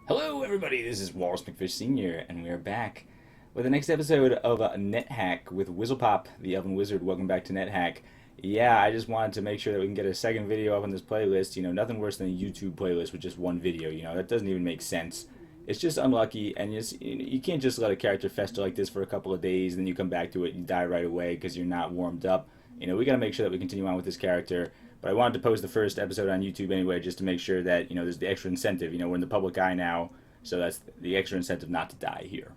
Hello, everybody. This is Wallace McFish Sr., and we are back with the next episode of NetHack with Wizzlepop, the Elven Wizard. Welcome back to NetHack. Yeah, I just wanted to make sure that we can get a second video up on this playlist. You know, nothing worse than a YouTube playlist with just one video. You know, that doesn't even make sense. It's just unlucky, and you can't just let a character fester like this for a couple of days, then you come back to it and you die right away because you're not warmed up. You know, we got to make sure that we continue on with this character. But I wanted to post the first episode on YouTube anyway, just to make sure that, you know, there's the extra incentive. You know, we're in the public eye now, so that's the extra incentive not to die here.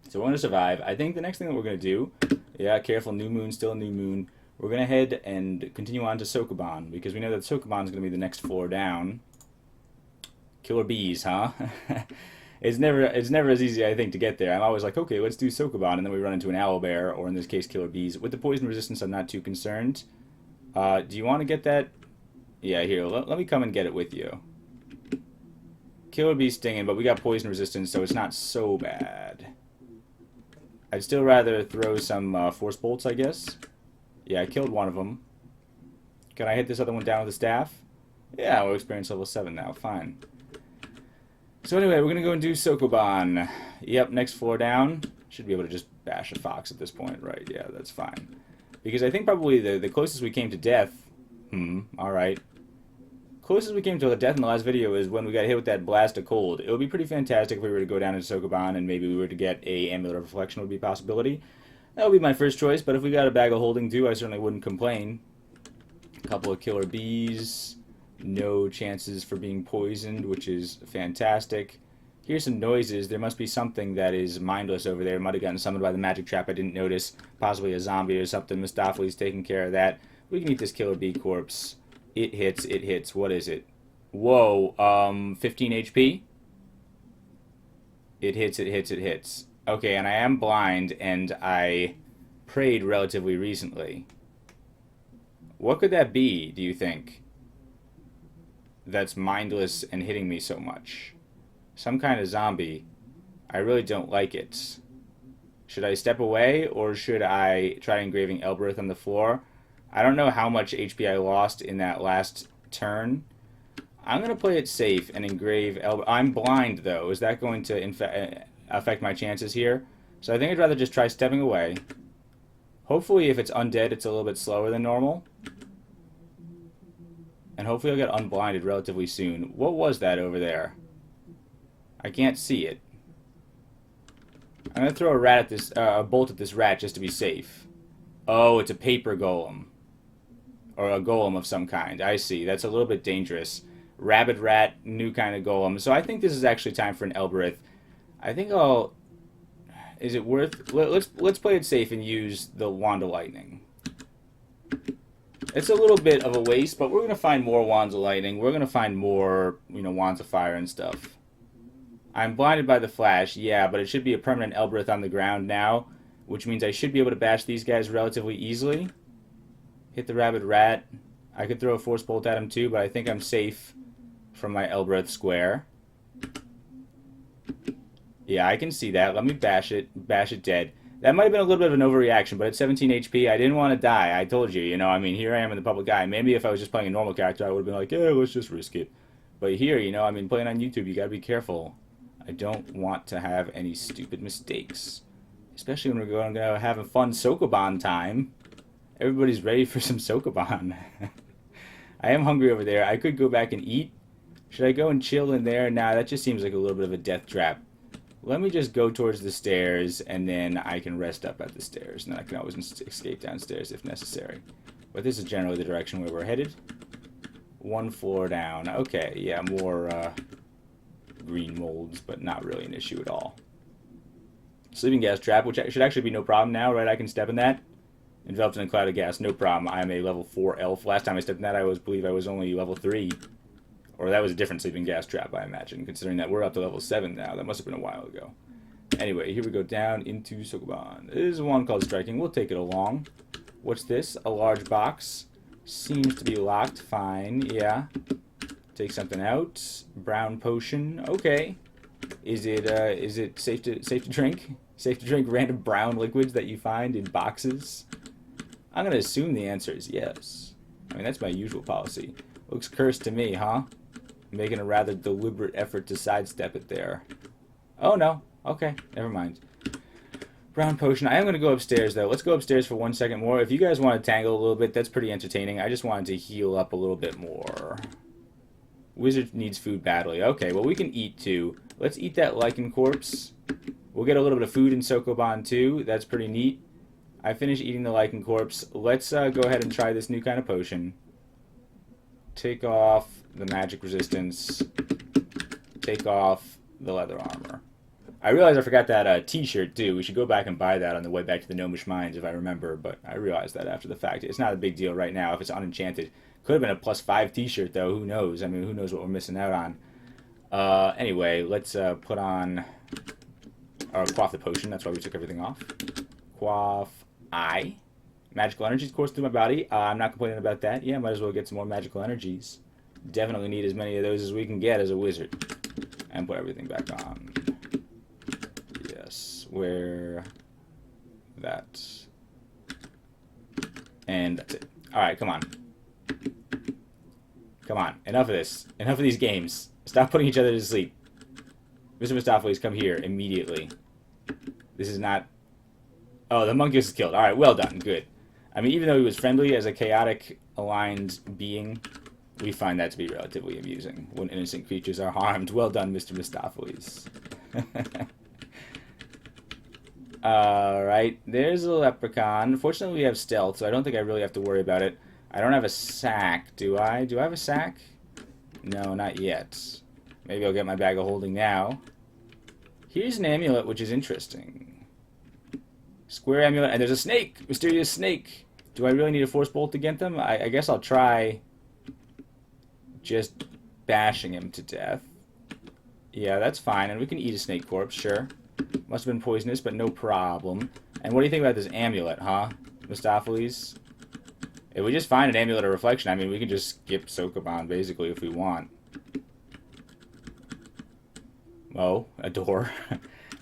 So we're going to survive. I think the next thing that we're going to do, yeah, careful, new moon, still a new moon. We're going to head and continue on to Sokoban, because we know that Sokoban is going to be the next floor down. Killer bees, huh? It's never as easy, I think, to get there. I'm always like, okay, let's do Sokoban, and then we run into an owlbear, or in this case, killer bees. With the poison resistance, I'm not too concerned. Do you want to get that? Yeah, here, let me come and get it with you. Killer bee stinging, but we got poison resistance, so it's not so bad. I'd still rather throw some force bolts, I guess. Yeah, I killed one of them. Can I hit this other one down with a staff? Yeah, we'll experience level 7 now, fine. So anyway, we're going to go and do Sokoban. Yep, next floor down. Should be able to just bash a fox at this point, right? Yeah, that's fine. Because I think probably the closest we came to death... alright. Closest we came to death in the last video is when we got hit with that blast of cold. It would be pretty fantastic if we were to go down into Sokoban and maybe we were to get a Amulet of Reflection would be a possibility. That would be my first choice, but if we got a bag of holding too, I certainly wouldn't complain. A couple of killer bees. No chances for being poisoned, which is fantastic. Here's some noises. There must be something that is mindless over there. Might have gotten summoned by the magic trap I didn't notice. Possibly a zombie or something. Mistoffelees taking care of that. We can eat this killer bee corpse. It hits, it hits. What is it? Whoa, 15 HP? It hits, it hits, it hits. Okay, and I am blind, and I prayed relatively recently. What could that be, do you think? That's mindless and hitting me so much. Some kind of zombie. I really don't like it. Should I step away, or should I try engraving Elbereth on the floor? I don't know how much HP I lost in that last turn. I'm going to play it safe and engrave Elbereth. I'm blind, though. Is that going to affect my chances here? So I think I'd rather just try stepping away. Hopefully, if it's undead, it's a little bit slower than normal. And hopefully I'll get unblinded relatively soon. What was that over there? I can't see it. I'm going to throw a bolt at this rat just to be safe. Oh, it's a paper golem. Or a golem of some kind. I see. That's a little bit dangerous. Rabid rat, new kind of golem. So I think this is actually time for an Elbereth. I think I'll... Is it worth... Let's play it safe and use the Wand of Lightning. It's a little bit of a waste, but we're going to find more Wands of Lightning. We're going to find more, you know, Wands of Fire and stuff. I'm blinded by the flash, yeah, but it should be a permanent Elbereth on the ground now, which means I should be able to bash these guys relatively easily. Hit the rabid rat. I could throw a force bolt at him too, but I think I'm safe from my Elbereth square. Yeah, I can see that. Let me bash it dead. That might have been a little bit of an overreaction, but at 17 HP, I didn't want to die. I told you, you know, I mean, here I am in the public eye. Maybe if I was just playing a normal character, I would have been like, yeah, let's just risk it. But here, you know, I mean, playing on YouTube, you gotta be careful. I don't want to have any stupid mistakes. Especially when we're going to have a fun Sokoban time. Everybody's ready for some Sokoban. I am hungry over there. I could go back and eat. Should I go and chill in there? Nah, that just seems like a little bit of a death trap. Let me just go towards the stairs, and then I can rest up at the stairs. And then I can always escape downstairs if necessary. But this is generally the direction where we're headed. One floor down. Okay, yeah, more green molds, but not really an issue at all. Sleeping gas trap, which should actually be no problem now, right? I can step in that. Enveloped in a cloud of gas, no problem. I'm a level 4 elf. Last time I stepped in that, I believe I was only level 3. Or that was a different sleeping gas trap, I imagine, considering that we're up to level 7 now. That must have been a while ago. Anyway, here we go down into Sokoban. There's one called Striking. We'll take it along. What's this? A large box. Seems to be locked. Fine, yeah. Take something out. Brown potion. Okay. Is it safe to drink? Safe to drink random brown liquids that you find in boxes? I'm going to assume the answer is yes. I mean, that's my usual policy. Looks cursed to me, huh? making a rather deliberate effort to sidestep it there. Oh, no. Okay, never mind. Brown potion. I am going to go upstairs, though. Let's go upstairs for 1 second more. If you guys want to tangle a little bit, that's pretty entertaining. I just wanted to heal up a little bit more. Wizard needs food badly. Okay, well, we can eat, too. Let's eat that lichen corpse. We'll get a little bit of food in Sokoban, too. That's pretty neat. I finished eating the lichen corpse. Let's go ahead and try this new kind of potion. Take off the magic resistance. Take off the leather armor. I realize I forgot that t-shirt, too. We should go back and buy that on the way back to the Gnomish Mines, if I remember. But I realized that after the fact. It's not a big deal right now if it's unenchanted. Could have been a +5 t-shirt, though. Who knows? I mean, who knows what we're missing out on. Anyway, let's put on... or quaff the potion. That's why we took everything off. Quaff I. Magical energies course through my body. I'm not complaining about that. Yeah, might as well get some more magical energies. Definitely need as many of those as we can get as a wizard. And put everything back on. Yes, where that. And that's it. Alright, come on. Come on. Enough of this. Enough of these games. Stop putting each other to sleep. Mr. Mistoffelees, come here immediately. This is not... Oh, the monk is killed. Alright, well done. Good. I mean, even though he was friendly as a chaotic, aligned being, we find that to be relatively amusing when innocent creatures are harmed. Well done, Mr. Mistoffelees. Alright, there's a leprechaun. Fortunately, we have stealth, so I don't think I really have to worry about it. I don't have a sack, do I? Do I have a sack? No, not yet. Maybe I'll get my bag of holding now. Here's an amulet, which is interesting. Square amulet, and there's a snake! Mysterious snake! Do I really need a force bolt to get them? I guess I'll try just bashing him to death. Yeah, that's fine, and we can eat a snake corpse, sure. Must have been poisonous, but no problem. And what do you think about this amulet, huh, Mistoffelees? If we just find an amulet of reflection, I mean, we can just skip Sokoban, basically, if we want. Oh, a door.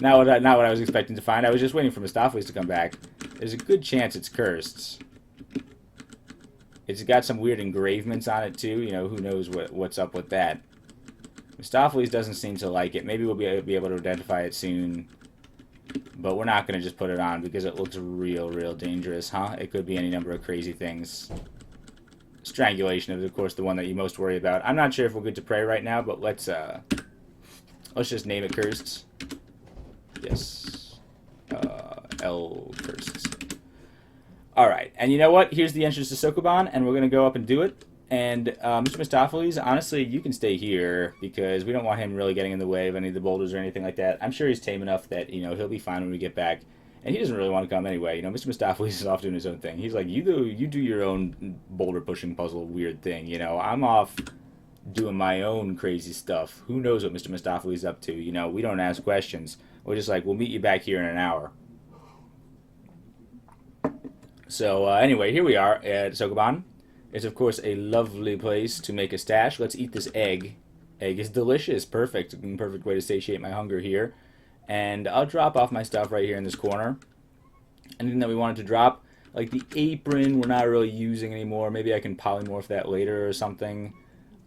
Not what I was expecting to find. I was just waiting for Mistoffelees to come back. There's a good chance it's cursed. It's got some weird engravements on it, too. You know, who knows what's up with that. Mistoffelees doesn't seem to like it. Maybe we'll be able to identify it soon. But we're not going to just put it on because it looks real dangerous, huh? It could be any number of crazy things. Strangulation is, of course, the one that you most worry about. I'm not sure if we're good to pray right now, but let's just name it cursed. Yes. L cursed. Alright, and you know what? Here's the entrance to Sokoban, and we're going to go up and do it. And Mr. Mistoffelees, honestly, you can stay here, because we don't want him really getting in the way of any of the boulders or anything like that. I'm sure he's tame enough that, you know, he'll be fine when we get back. And he doesn't really want to come anyway. You know, Mr. Mistoffelees is off doing his own thing. He's like, you do your own boulder-pushing puzzle weird thing, you know. I'm off doing my own crazy stuff. Who knows what Mr. Mistoffelees is up to, you know. We don't ask questions. We're just like, we'll meet you back here in an hour. So, anyway, here we are at Sokoban. It's, of course, a lovely place to make a stash. Let's eat this egg. Egg is delicious. Perfect. Perfect way to satiate my hunger here. And I'll drop off my stuff right here in this corner. Anything that we wanted to drop, like the apron, we're not really using anymore. Maybe I can polymorph that later or something.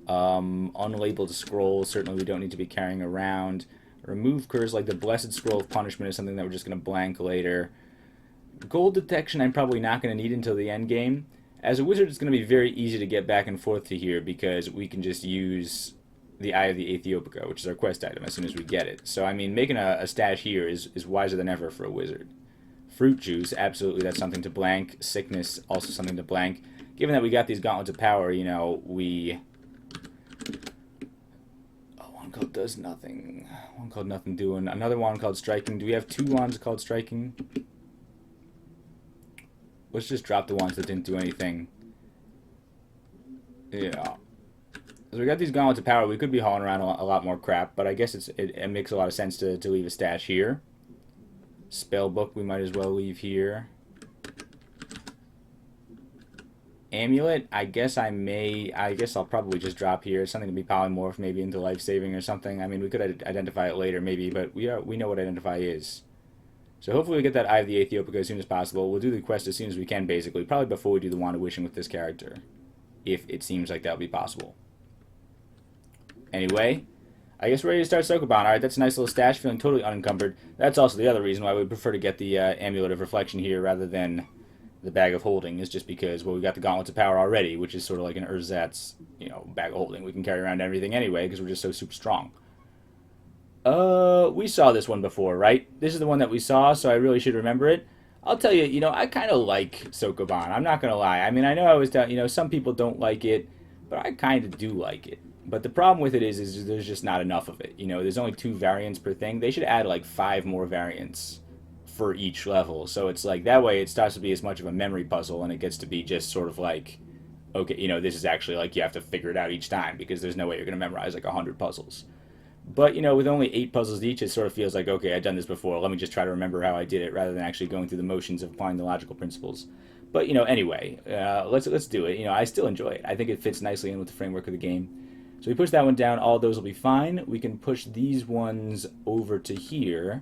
Unlabeled scrolls, certainly we don't need to be carrying around. Remove curse, like the Blessed Scroll of Punishment is something that we're just going to blank later. Gold detection I'm probably not going to need until the end game. As a wizard, it's going to be very easy to get back and forth to here because we can just use the Eye of the Aethiopica, which is our quest item, as soon as we get it. So, I mean, making a stash here is wiser than ever for a wizard. Fruit juice, absolutely, that's something to blank. Sickness, also something to blank. Given that we got these gauntlets of power, you know, we... Oh, one called does nothing. One called nothing doing. Another one called striking. Do we have two wands called striking? Let's just drop the ones that didn't do anything. Yeah. So we got these gauntlets of power. We could be hauling around a lot more crap, but I guess it makes a lot of sense to leave a stash here. Spell book we might as well leave here. Amulet, I guess I'll probably just drop here. Something to be polymorphed maybe into life-saving or something. I mean, we could identify it later maybe, but we know what identify is. So hopefully we get that Eye of the Aethiopica as soon as possible. We'll do the quest as soon as we can, basically. Probably before we do the Wand of Wishing with this character. If it seems like that would be possible. Anyway, I guess we're ready to start Sokoban. Alright, that's a nice little stash, feeling totally unencumbered. That's also the other reason why we prefer to get the Amulet of Reflection here rather than the Bag of Holding, is just because, well, we got the Gauntlets of Power already, which is sort of like an Urzat's, Bag of Holding. We can carry around everything anyway, because we're just so super strong. We saw this one before, right? This is the one that we saw, so I really should remember it. I'll tell you, I kind of like Sokoban. I'm not going to lie. I mean, I know I was down, some people don't like it, but I kind of do like it. But the problem with it is there's just not enough of it. There's only 2 variants per thing. They should add like 5 more variants for each level. So it's like, that way it starts to be as much of a memory puzzle, and it gets to be just sort of like, okay, this is actually like you have to figure it out each time, because there's no way you're going to memorize like 100 puzzles. But, with only 8 puzzles each, it sort of feels like, okay, I've done this before. Let me just try to remember how I did it, rather than actually going through the motions of applying the logical principles. But, anyway, let's do it. I still enjoy it. I think it fits nicely in with the framework of the game. So we push that one down. All those will be fine. We can push these ones over to here,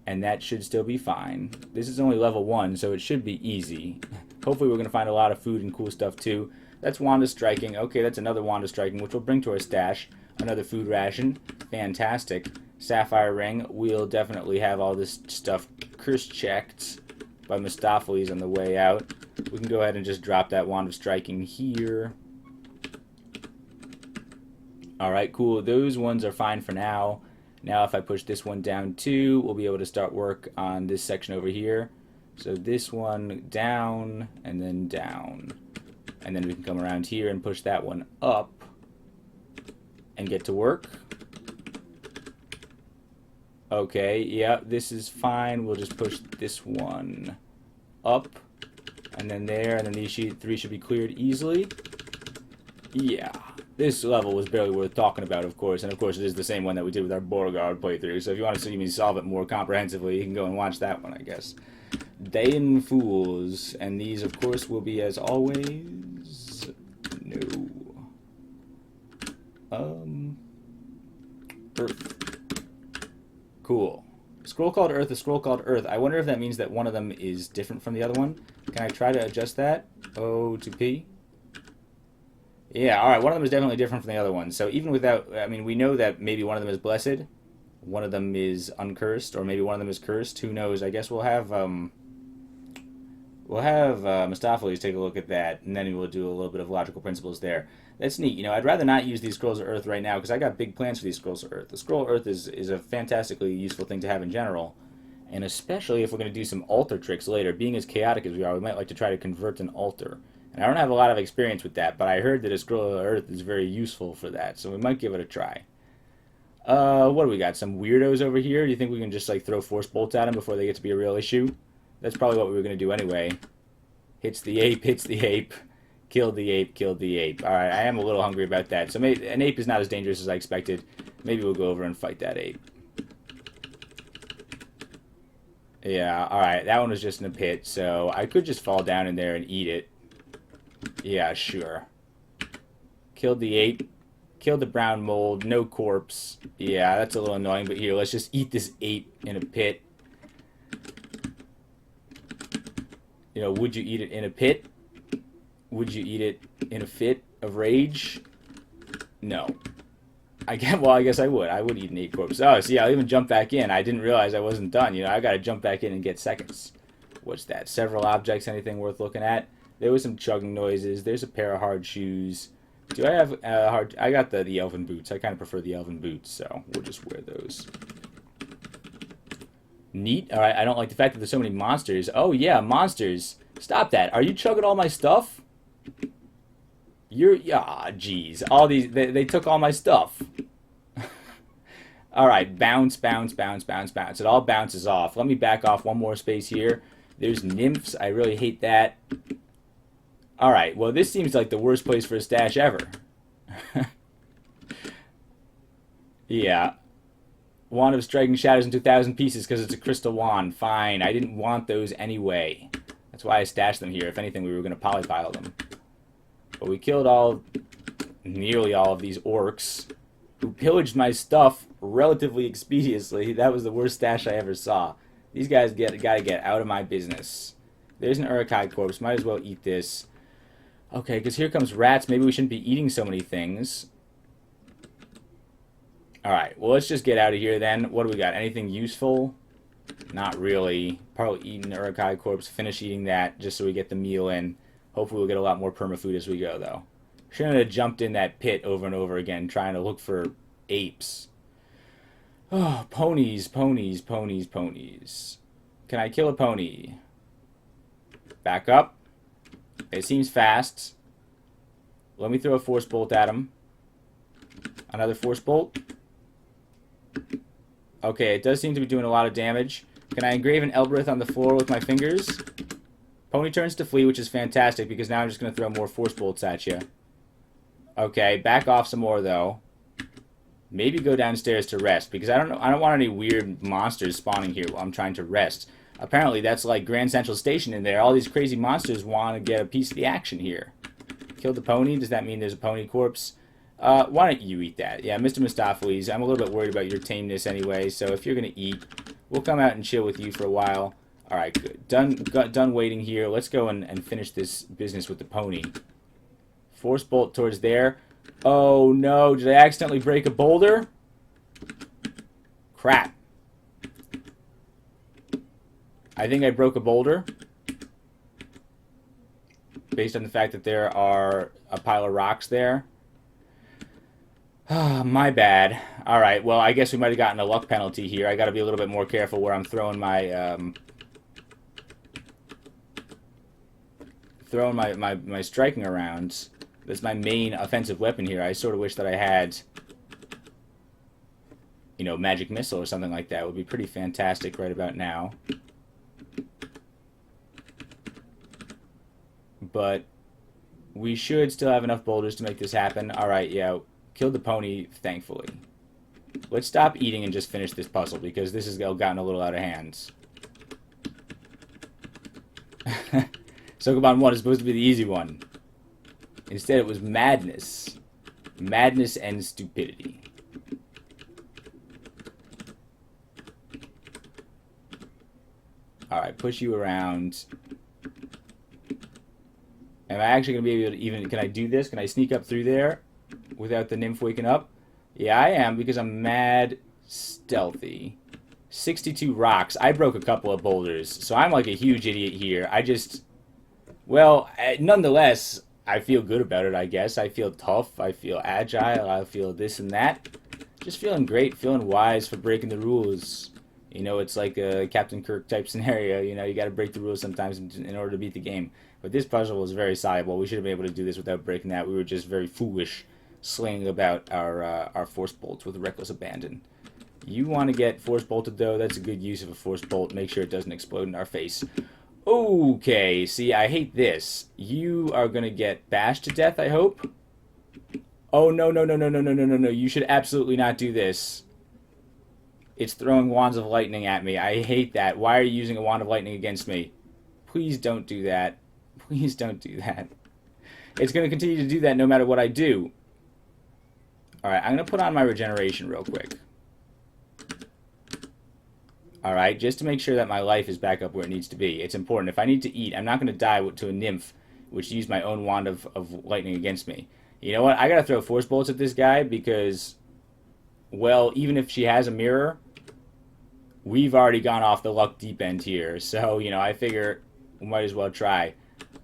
and that should still be fine. This is only level 1, so it should be easy. Hopefully we're going to find a lot of food and cool stuff, too. That's Wanda Striking. Okay, that's another Wanda Striking, which we'll bring to our stash. Another food ration. Fantastic. Sapphire Ring. We'll definitely have all this stuff curse checked by Mistoffelees on the way out. We can go ahead and just drop that Wand of Striking here. Alright, cool. Those ones are fine for now. Now if I push this one down too, we'll be able to start work on this section over here. So this one down, and then down. And then we can come around here and push that one up and get to work. Okay, yeah, this is fine. We'll just push this one up, and then there, and then these 3 should be cleared easily. Yeah, this level was barely worth talking about, of course, and of course it is the same one that we did with our Beauregard playthrough, so if you want to see me solve it more comprehensively, you can go and watch that one, I guess. Dayan Fools, and these, of course, will be, as always, no. Earth. Cool. Scroll called Earth, a scroll called Earth. I wonder if that means that one of them is different from the other one. Can I try to adjust that? O to P? Yeah, alright, one of them is definitely different from the other one. So even without, I mean, we know that maybe one of them is blessed, one of them is uncursed, or maybe one of them is cursed. Who knows? I guess we'll have Mistoffelees take a look at that, and then we'll do a little bit of logical principles there. That's neat. I'd rather not use these Scrolls of Earth right now, because I got big plans for these Scrolls of Earth. The Scroll of Earth is a fantastically useful thing to have in general, and especially if we're going to do some altar tricks later. Being as chaotic as we are, we might like to try to convert an altar. And I don't have a lot of experience with that, but I heard that a Scroll of Earth is very useful for that, so we might give it a try. What do we got? Some weirdos over here? Do you think we can just, like, throw force bolts at them before they get to be a real issue? That's probably what we were going to do anyway. Hits the ape, hits the ape. Killed the ape, killed the ape. Alright, I am a little hungry about that. So maybe an ape is not as dangerous as I expected. Maybe we'll go over and fight that ape. Yeah, alright, that one was just in a pit, so I could just fall down in there and eat it. Yeah, sure. Killed the ape. Killed the brown mold. No corpse. Yeah, that's a little annoying, but here, let's just eat this ape in a pit. Would you eat it in a pit? Would you eat it in a fit of rage? No. I guess I would. I would eat an ape corpse. Oh, see, I'll even jump back in. I didn't realize I wasn't done. I gotta jump back in and get seconds. What's that? Several objects, anything worth looking at? There was some chugging noises. There's a pair of hard shoes. Do I have hard... I got the elven boots. I kind of prefer the elven boots, so we'll just wear those. Neat. Alright, I don't like the fact that there's so many monsters. Oh, yeah, monsters. Stop that. Are you chugging all my stuff? Jeez. All these... They took all my stuff. Alright, bounce, bounce, bounce, bounce, bounce. It all bounces off. Let me back off one more space here. There's nymphs. I really hate that. Alright, well, this seems like the worst place for a stash ever. Yeah. Wand of Striking shatters into 1,000 pieces because it's a crystal wand. Fine. I didn't want those anyway. That's why I stashed them here. If anything, we were going to polypile them. But we killed nearly all of these orcs who pillaged my stuff relatively expeditiously. That was the worst stash I ever saw. These guys gotta get out of my business. There's an Uruk-hai corpse. Might as well eat this. Okay, because here comes rats. Maybe we shouldn't be eating so many things. Alright, well, let's just get out of here then. What do we got? Anything useful? Not really. Probably eat an Urukai corpse. Finish eating that just so we get the meal in. Hopefully we'll get a lot more permafood as we go, though. Shouldn't have jumped in that pit over and over again trying to look for apes. Oh, ponies, ponies, ponies, ponies. Can I kill a pony? Back up. It seems fast. Let me throw a force bolt at him. Another force bolt. Okay, it does seem to be doing a lot of damage. Can I engrave an Elbereth on the floor with my fingers? Pony turns to flee, which is fantastic because now I'm just going to throw more force bolts at you. Okay, back off some more though. Maybe go downstairs to rest because I don't want any weird monsters spawning here while I'm trying to rest. Apparently that's like Grand Central Station in there. All these crazy monsters want to get a piece of the action here. Kill the pony. Does that mean there's a pony corpse? Why don't you eat that? Yeah, Mr. Mistoffelees, I'm a little bit worried about your tameness anyway, so if you're going to eat, we'll come out and chill with you for a while. Alright, good. Done waiting here. Let's go and finish this business with the pony. Force bolt towards there. Oh no, did I accidentally break a boulder? Crap. I think I broke a boulder. Based on the fact that there are a pile of rocks there. My bad. Alright, well, I guess we might have gotten a luck penalty here. I gotta be a little bit more careful where I'm throwing my, my striking around. That's my main offensive weapon here. I sort of wish that I had, you know, magic missile or something like that. It would be pretty fantastic right about now. But we should still have enough boulders to make this happen. Alright, yeah. Killed the pony, thankfully. Let's stop eating and just finish this puzzle, because this has gotten a little out of hand. Sokoban 1 is supposed to be the easy one. Instead, it was madness. Madness and stupidity. Alright, push you around. Am I actually going to be able to even... Can I do this? Can I sneak up through there without the nymph waking up? Yeah, I am, because I'm mad stealthy. 62 rocks. I broke a couple of boulders, so I'm like a huge idiot here. I just... Well, nonetheless, I feel good about it, I guess. I feel tough. I feel agile. I feel this and that. Just feeling great, feeling wise for breaking the rules. You know, it's like a Captain Kirk type scenario. You know, you got to break the rules sometimes in order to beat the game. But this puzzle was very soluble. We should have been able to do this without breaking that. We were just very foolish, slinging about our force bolts with reckless abandon. You want to get force bolted, though? That's a good use of a force bolt. Make sure it doesn't explode in our face. Okay, see, I hate this. You are going to get bashed to death, I hope? Oh, no, no, no, no, no, no, no, no, no. You should absolutely not do this. It's throwing wands of lightning at me. I hate that. Why are you using a wand of lightning against me? Please don't do that. Please don't do that. It's going to continue to do that no matter what I do. Alright, I'm going to put on my regeneration real quick. Alright, just to make sure that my life is back up where it needs to be. It's important. If I need to eat, I'm not going to die to a nymph, which used my own wand of lightning against me. You know what? I got to throw force bolts at this guy because, well, even if she has a mirror, we've already gone off the luck deep end here. So, you know, I figure we might as well try.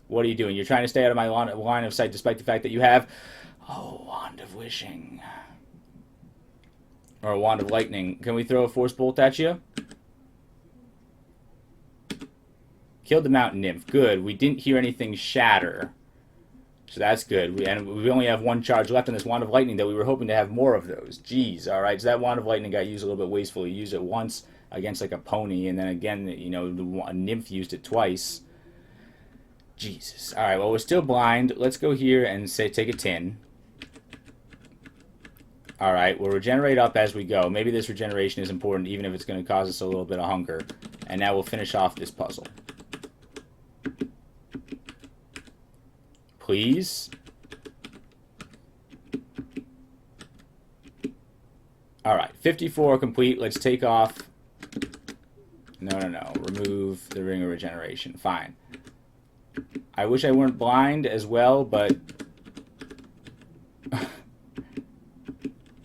What are you doing? You're trying to stay out of my line of sight despite the fact that you have a wand of wishing. Or a wand of lightning. Can we throw a force bolt at you? Killed the mountain nymph. Good. We didn't hear anything shatter. So that's good. We only have one charge left on this wand of lightning, though we were hoping to have more of those. Jeez, alright. So that wand of lightning got used a little bit wastefully. You used it once against like a pony, and then again, you know, the nymph used it twice. Jesus. Alright, well, we're still blind. Let's go here and take a tin. Alright, we'll regenerate up as we go. Maybe this regeneration is important, even if it's going to cause us a little bit of hunger. And now we'll finish off this puzzle. Please? Alright, 54 complete. Let's take off. No, no, no. Remove the ring of regeneration. Fine. I wish I weren't blind as well, but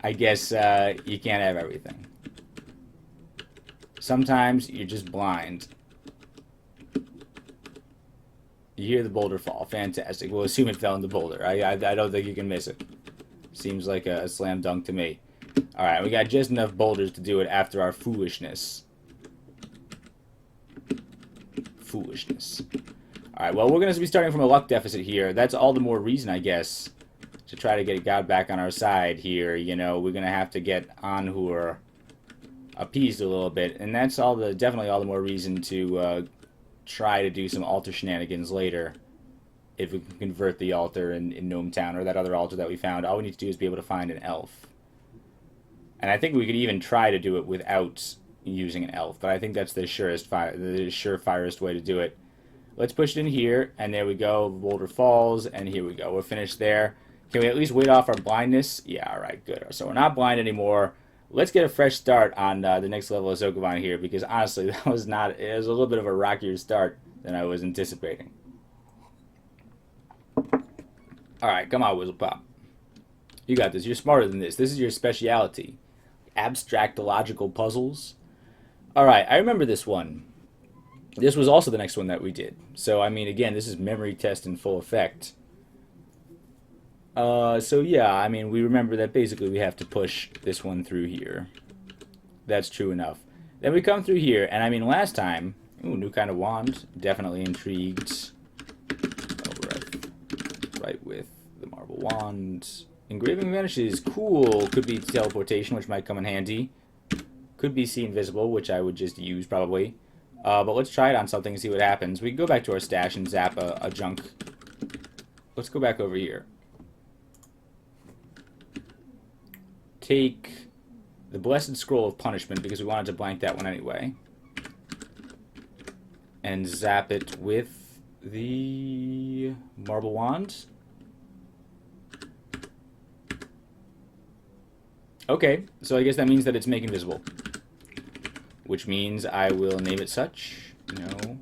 I guess you can't have everything. Sometimes you're just blind. You hear the boulder fall. Fantastic. We'll assume it fell in the boulder. I don't think you can miss it. Seems like a slam dunk to me. Alright, we got just enough boulders to do it after our foolishness. Foolishness. Alright, well, we're going to be starting from a luck deficit here. That's all the more reason, I guess, to try to get God back on our side here. You know, we're going to have to get Anhur appeased a little bit. And that's definitely all the more reason to try to do some altar shenanigans later. If we can convert the altar in Gnome Town, or that other altar that we found, all we need to do is be able to find an elf. And I think we could even try to do it without using an elf, but I think that's the surefirest way to do it. Let's push it in here, and there we go. The boulder falls, and here we go. We're finished there. Can we at least wait off our blindness? Yeah, all right, good. So we're not blind anymore. Let's get a fresh start on the next level of Sokoban here, because honestly, it was a little bit of a rockier start than I was anticipating. Alright, come on, Wizzlepop. You got this. You're smarter than this. This is your specialty. Abstract logical puzzles. Alright, I remember this one. This was also the next one that we did. So, I mean, again, this is memory test in full effect. So yeah, I mean, we remember that basically we have to push this one through here. That's true enough. Then we come through here, and I mean, last time... Ooh, new kind of wand. Definitely intrigued. Right with the marble wand. Engraving vanishes. Cool. Could be teleportation, which might come in handy. Could be see invisible, which I would just use probably. But let's try it on something and see what happens. We can go back to our stash and zap a junk. Let's go back over here. Take the Blessed Scroll of Punishment, because we wanted to blank that one anyway. And zap it with the marble wand. Okay, so I guess that means that it's make invisible. Which means I will name it such. No.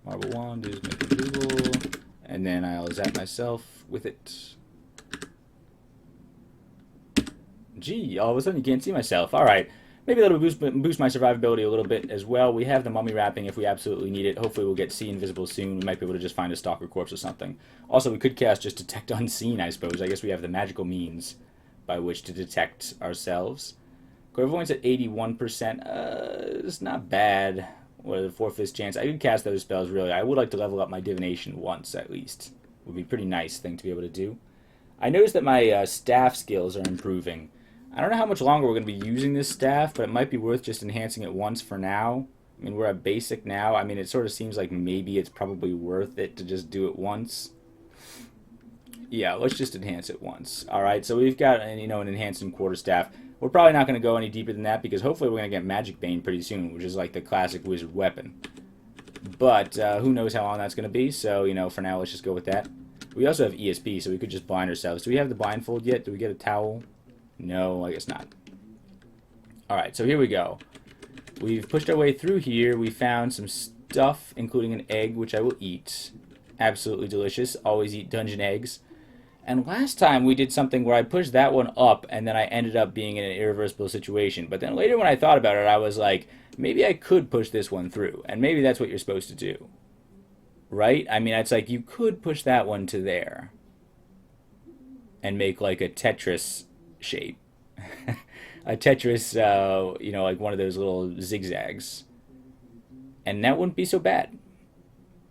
Marble wand is make invisible. And then I'll zap myself with it. Gee, all of a sudden you can't see myself. Alright. Maybe that'll boost my survivability a little bit as well. We have the mummy wrapping if we absolutely need it. Hopefully we'll get see invisible soon. We might be able to just find a stalker corpse or something. Also, we could cast just detect unseen, I suppose. I guess we have the magical means by which to detect ourselves. Clairvoyance at 81%. It's not bad. What a 4/5 chance. I could cast those spells, really. I would like to level up my divination once, at least. Would be a pretty nice thing to be able to do. I noticed that my staff skills are improving. I don't know how much longer we're going to be using this staff, but it might be worth just enhancing it once for now. I mean, we're at basic now. I mean, it sort of seems like maybe it's probably worth it to just do it once. Yeah, let's just enhance it once. Alright, so we've got, an enhanced quarterstaff. We're probably not going to go any deeper than that, because hopefully we're going to get Magic Bane pretty soon, which is like the classic wizard weapon. But who knows how long that's going to be, so, for now, let's just go with that. We also have ESP, so we could just blind ourselves. Do we have the blindfold yet? Do we get a towel? No, I guess not. Alright, so here we go. We've pushed our way through here. We found some stuff, including an egg, which I will eat. Absolutely delicious. Always eat dungeon eggs. And last time we did something where I pushed that one up, and then I ended up being in an irreversible situation. But then later when I thought about it, I was like, maybe I could push this one through. And maybe that's what you're supposed to do. Right? I mean, it's like you could push that one to there. And make like a Tetris shape. A Tetris, like one of those little zigzags. And that wouldn't be so bad.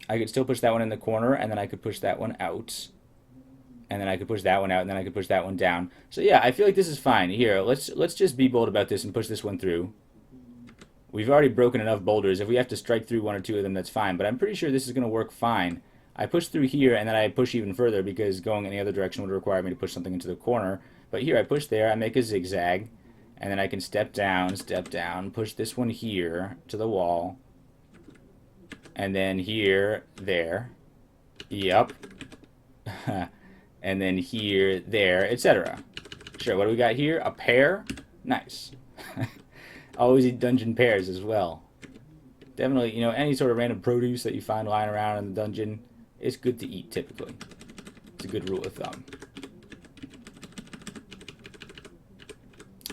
I could still push that one in the corner, and then I could push that one out. And then I could push that one out, and then I could push that one down. So yeah, I feel like this is fine. Here, let's just be bold about this and push this one through. We've already broken enough boulders. If we have to strike through one or two of them, that's fine. But I'm pretty sure this is going to work fine. I push through here, and then I push even further, because going any other direction would require me to push something into the corner. But here, I push there, I make a zigzag, and then I can step down, push this one here to the wall. And then here, there. Yep. And then here, there, etc. Sure, what do we got here? A pear? Nice. Always eat dungeon pears as well. Definitely, any sort of random produce that you find lying around in the dungeon, it's good to eat, typically. It's a good rule of thumb.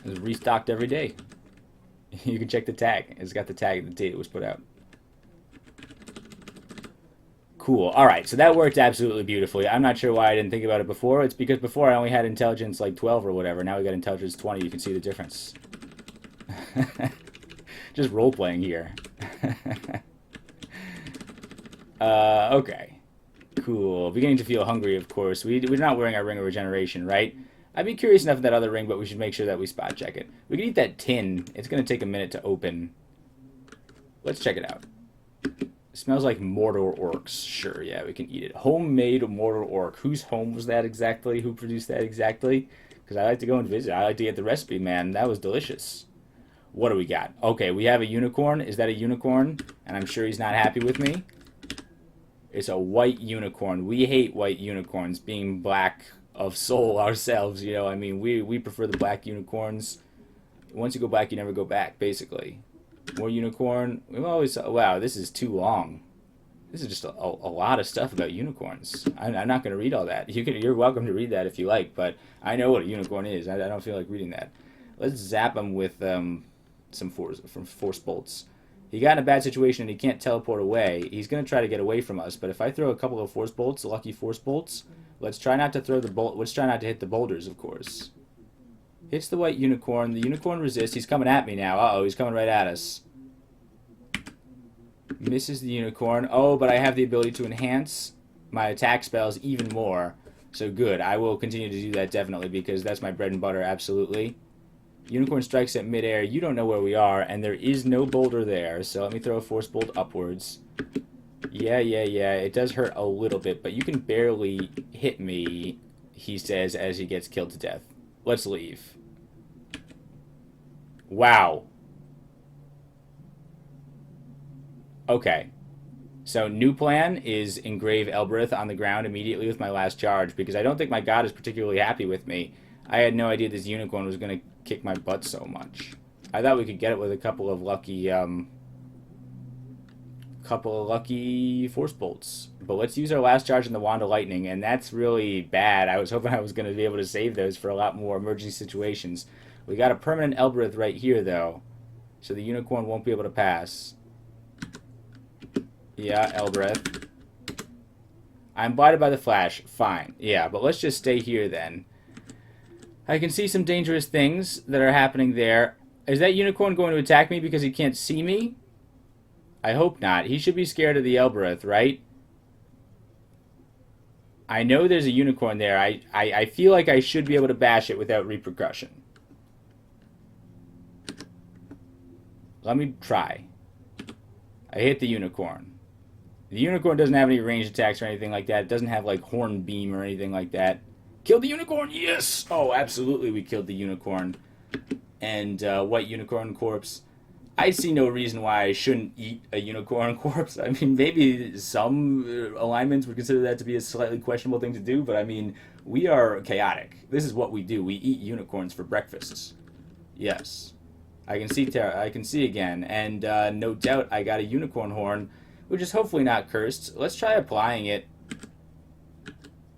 It's restocked every day. You can check the tag. It's got the tag the date it was put out. Cool. Alright, so that worked absolutely beautifully. I'm not sure why I didn't think about it before. It's because before I only had intelligence like 12 or whatever. Now we got intelligence 20. You can see the difference. Just role-playing here. Okay. Cool. Beginning to feel hungry, of course. We're not wearing our ring of regeneration, right? I'd be curious enough in that other ring, but we should make sure that we spot check it. We can eat that tin. It's going to take a minute to open. Let's check it out. Smells like mortar orcs. Sure, yeah, we can eat it. Homemade mortar orc. Whose home was that exactly? Who produced that exactly? Because I like to go and visit. I like to get the recipe, man. That was delicious. What do we got? Okay, we have a unicorn. Is that a unicorn? And I'm sure he's not happy with me. It's a white unicorn. We hate white unicorns, being black of soul ourselves, you know. I mean, we prefer the black unicorns. Once you go black, you never go back, basically. More unicorn. We've always... Wow, this is too long. This is just a lot of stuff about unicorns. I'm not going to read all that. You're welcome to read that if you like, but I know what a unicorn is. I don't feel like reading that. Let's zap him with some force bolts. He got in a bad situation and he can't teleport away. He's going to try to get away from us, but if I throw a couple of force bolts, lucky force bolts, let's try not to throw the bolt. Let's try not to hit the boulders, of course. Hits the white unicorn. The unicorn resists. He's coming at me now. Uh-oh, he's coming right at us. Misses the unicorn. Oh, but I have the ability to enhance my attack spells even more. So good. I will continue to do that definitely because that's my bread and butter, absolutely. Unicorn strikes at midair. You don't know where we are, and there is no boulder there. So let me throw a force bolt upwards. Yeah. It does hurt a little bit, but you can barely hit me, he says as he gets killed to death. Let's leave. Wow. Okay. So new plan is engrave Elbereth on the ground immediately with my last charge, because I don't think my god is particularly happy with me. I had no idea this unicorn was going to kick my butt so much. I thought we could get it with a couple of lucky force bolts. But let's use our last charge in the Wand of Lightning, and that's really bad. I was hoping I was going to be able to save those for a lot more emergency situations. We got a permanent Elbereth right here, though, so the unicorn won't be able to pass. Yeah, Elbereth. I'm blinded by the flash. Fine. Yeah, but let's just stay here then. I can see some dangerous things that are happening there. Is that unicorn going to attack me because he can't see me? I hope not. He should be scared of the Elbereth, right? I know there's a unicorn there. I feel like I should be able to bash it without repercussion. Let me try. I hit the unicorn. The unicorn doesn't have any ranged attacks or anything like that. It doesn't have, like, horn beam or anything like that. Killed the unicorn! Yes! Oh, absolutely we killed the unicorn. And, white unicorn corpse. I see no reason why I shouldn't eat a unicorn corpse. I mean, maybe some alignments would consider that to be a slightly questionable thing to do, but I mean, we are chaotic. This is what we do. We eat unicorns for breakfasts. Yes. I can see again, and no doubt I got a unicorn horn, which is hopefully not cursed. Let's try applying it.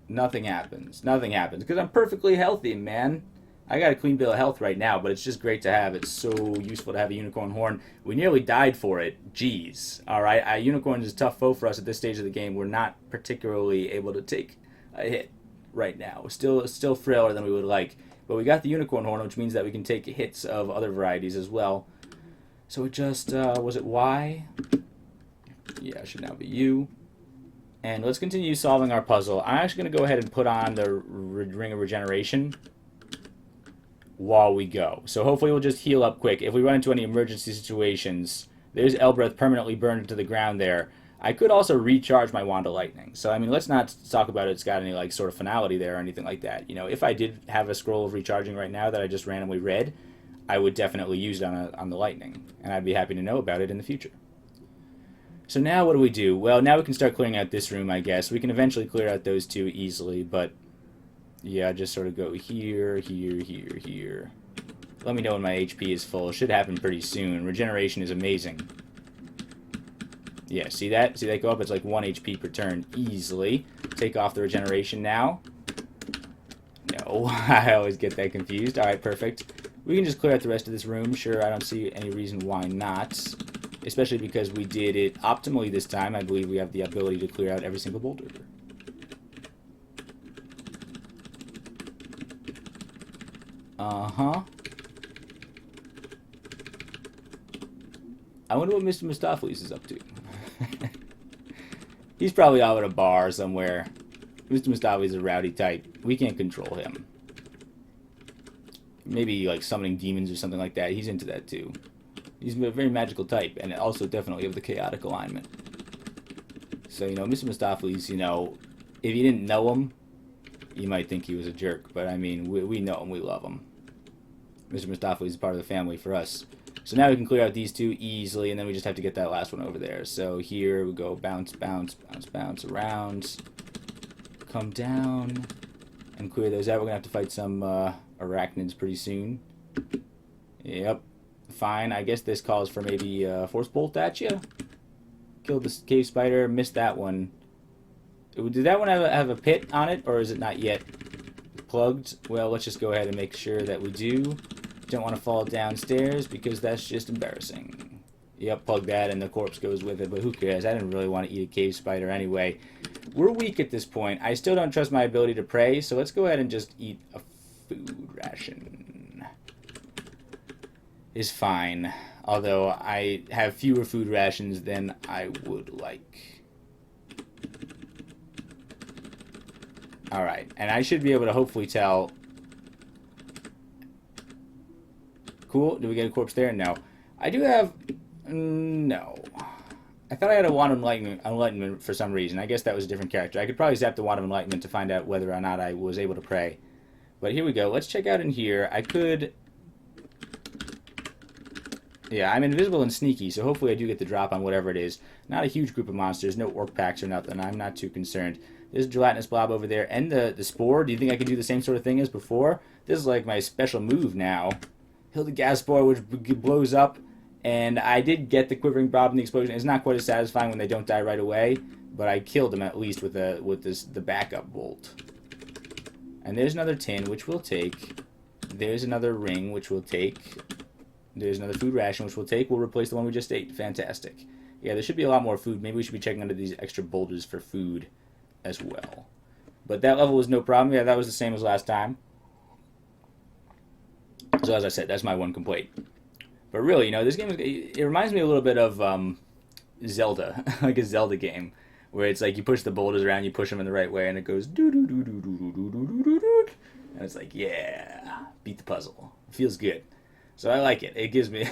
Nothing happens. Nothing happens, because I'm perfectly healthy, man. I got a clean bill of health right now, but it's just great to have. It's so useful to have a unicorn horn. We nearly died for it. Jeez. Alright, a unicorn is a tough foe for us at this stage of the game. We're not particularly able to take a hit right now. We're still frailer than we would like. But we got the unicorn horn, which means that we can take hits of other varieties as well. So it just, was it Y? Yeah, it should now be U. And let's continue solving our puzzle. I'm actually going to go ahead and put on the Ring of Regeneration while we go. So hopefully we'll just heal up quick. If we run into any emergency situations, there's Elbereth permanently burned into the ground there. I could also recharge my Wand of Lightning. So, I mean, let's not talk about it's got any, like, sort of finality there or anything like that. You know, if I did have a scroll of recharging right now that I just randomly read, I would definitely use it on the Lightning. And I'd be happy to know about it in the future. So now what do we do? Well, now we can start clearing out this room, I guess. We can eventually clear out those two easily, but yeah, just sort of go here, here, here, here. Let me know when my HP is full. It should happen pretty soon. Regeneration is amazing. Yeah, see that? See that go up? It's like 1 HP per turn easily. Take off the regeneration now. No, I always get that confused. Alright, perfect. We can just clear out the rest of this room. Sure, I don't see any reason why not. Especially because we did it optimally this time. I believe we have the ability to clear out every single boulder. Uh-huh. I wonder what Mr. Mistoffelees is up to. He's probably out at a bar somewhere. Mr. Mistoffelees is a rowdy type. We can't control him. Maybe like summoning demons or something like that. He's into that too. He's a very magical type, and also definitely of the chaotic alignment. So, you know, Mr. Mistoffelees, you know, if you didn't know him, you might think he was a jerk. But, I mean, we know him, we love him. Mr. Mistoffelees is part of the family for us. So now we can clear out these two easily, and then we just have to get that last one over there. So here we go, bounce, bounce, bounce, bounce around. Come down and clear those out. We're going to have to fight some arachnids pretty soon. Yep. Fine. I guess this calls for maybe a force bolt at you. Killed the cave spider. Missed that one. Did that one have a pit on it, or is it not yet plugged? Well, let's just go ahead and make sure that we do. Don't want to fall downstairs because that's just embarrassing. Yep, plug that and the corpse goes with it, but who cares? I didn't really want to eat a cave spider anyway. We're weak at this point. I still don't trust my ability to pray, so let's go ahead and just eat a food ration. Is fine. Although I have fewer food rations than I would like. Alright, and I should be able to hopefully tell. Cool. Did we get a corpse there? No. I do have. No. I thought I had a wand of enlightenment for some reason. I guess that was a different character. I could probably zap the wand of enlightenment to find out whether or not I was able to pray. But here we go. Let's check out in here. I could. Yeah, I'm invisible and sneaky, so hopefully I do get the drop on whatever it is. Not a huge group of monsters. No orc packs or nothing. I'm not too concerned. There's a gelatinous blob over there. And the spore. Do you think I can do the same sort of thing as before? This is like my special move now. Kill the gas spore, which blows up. And I did get the quivering blob in the explosion. It's not quite as satisfying when they don't die right away, but I killed them at least with the backup bolt. And there's another tin, which we'll take. There's another ring, which we'll take. There's another food ration, which we'll take. We'll replace the one we just ate. Fantastic. Yeah, there should be a lot more food. Maybe we should be checking under these extra boulders for food as well. But that level was no problem. Yeah, that was the same as last time. So as I said, that's my one complaint. But really, you know, this game, it reminds me a little bit of Zelda, like a Zelda game, where it's like you push the boulders around, you push them in the right way, and it goes doo-doo-doo-doo-doo-doo-doo-doo-doo-doo. And it's like, yeah, beat the puzzle. It feels good. So I like it. It gives me...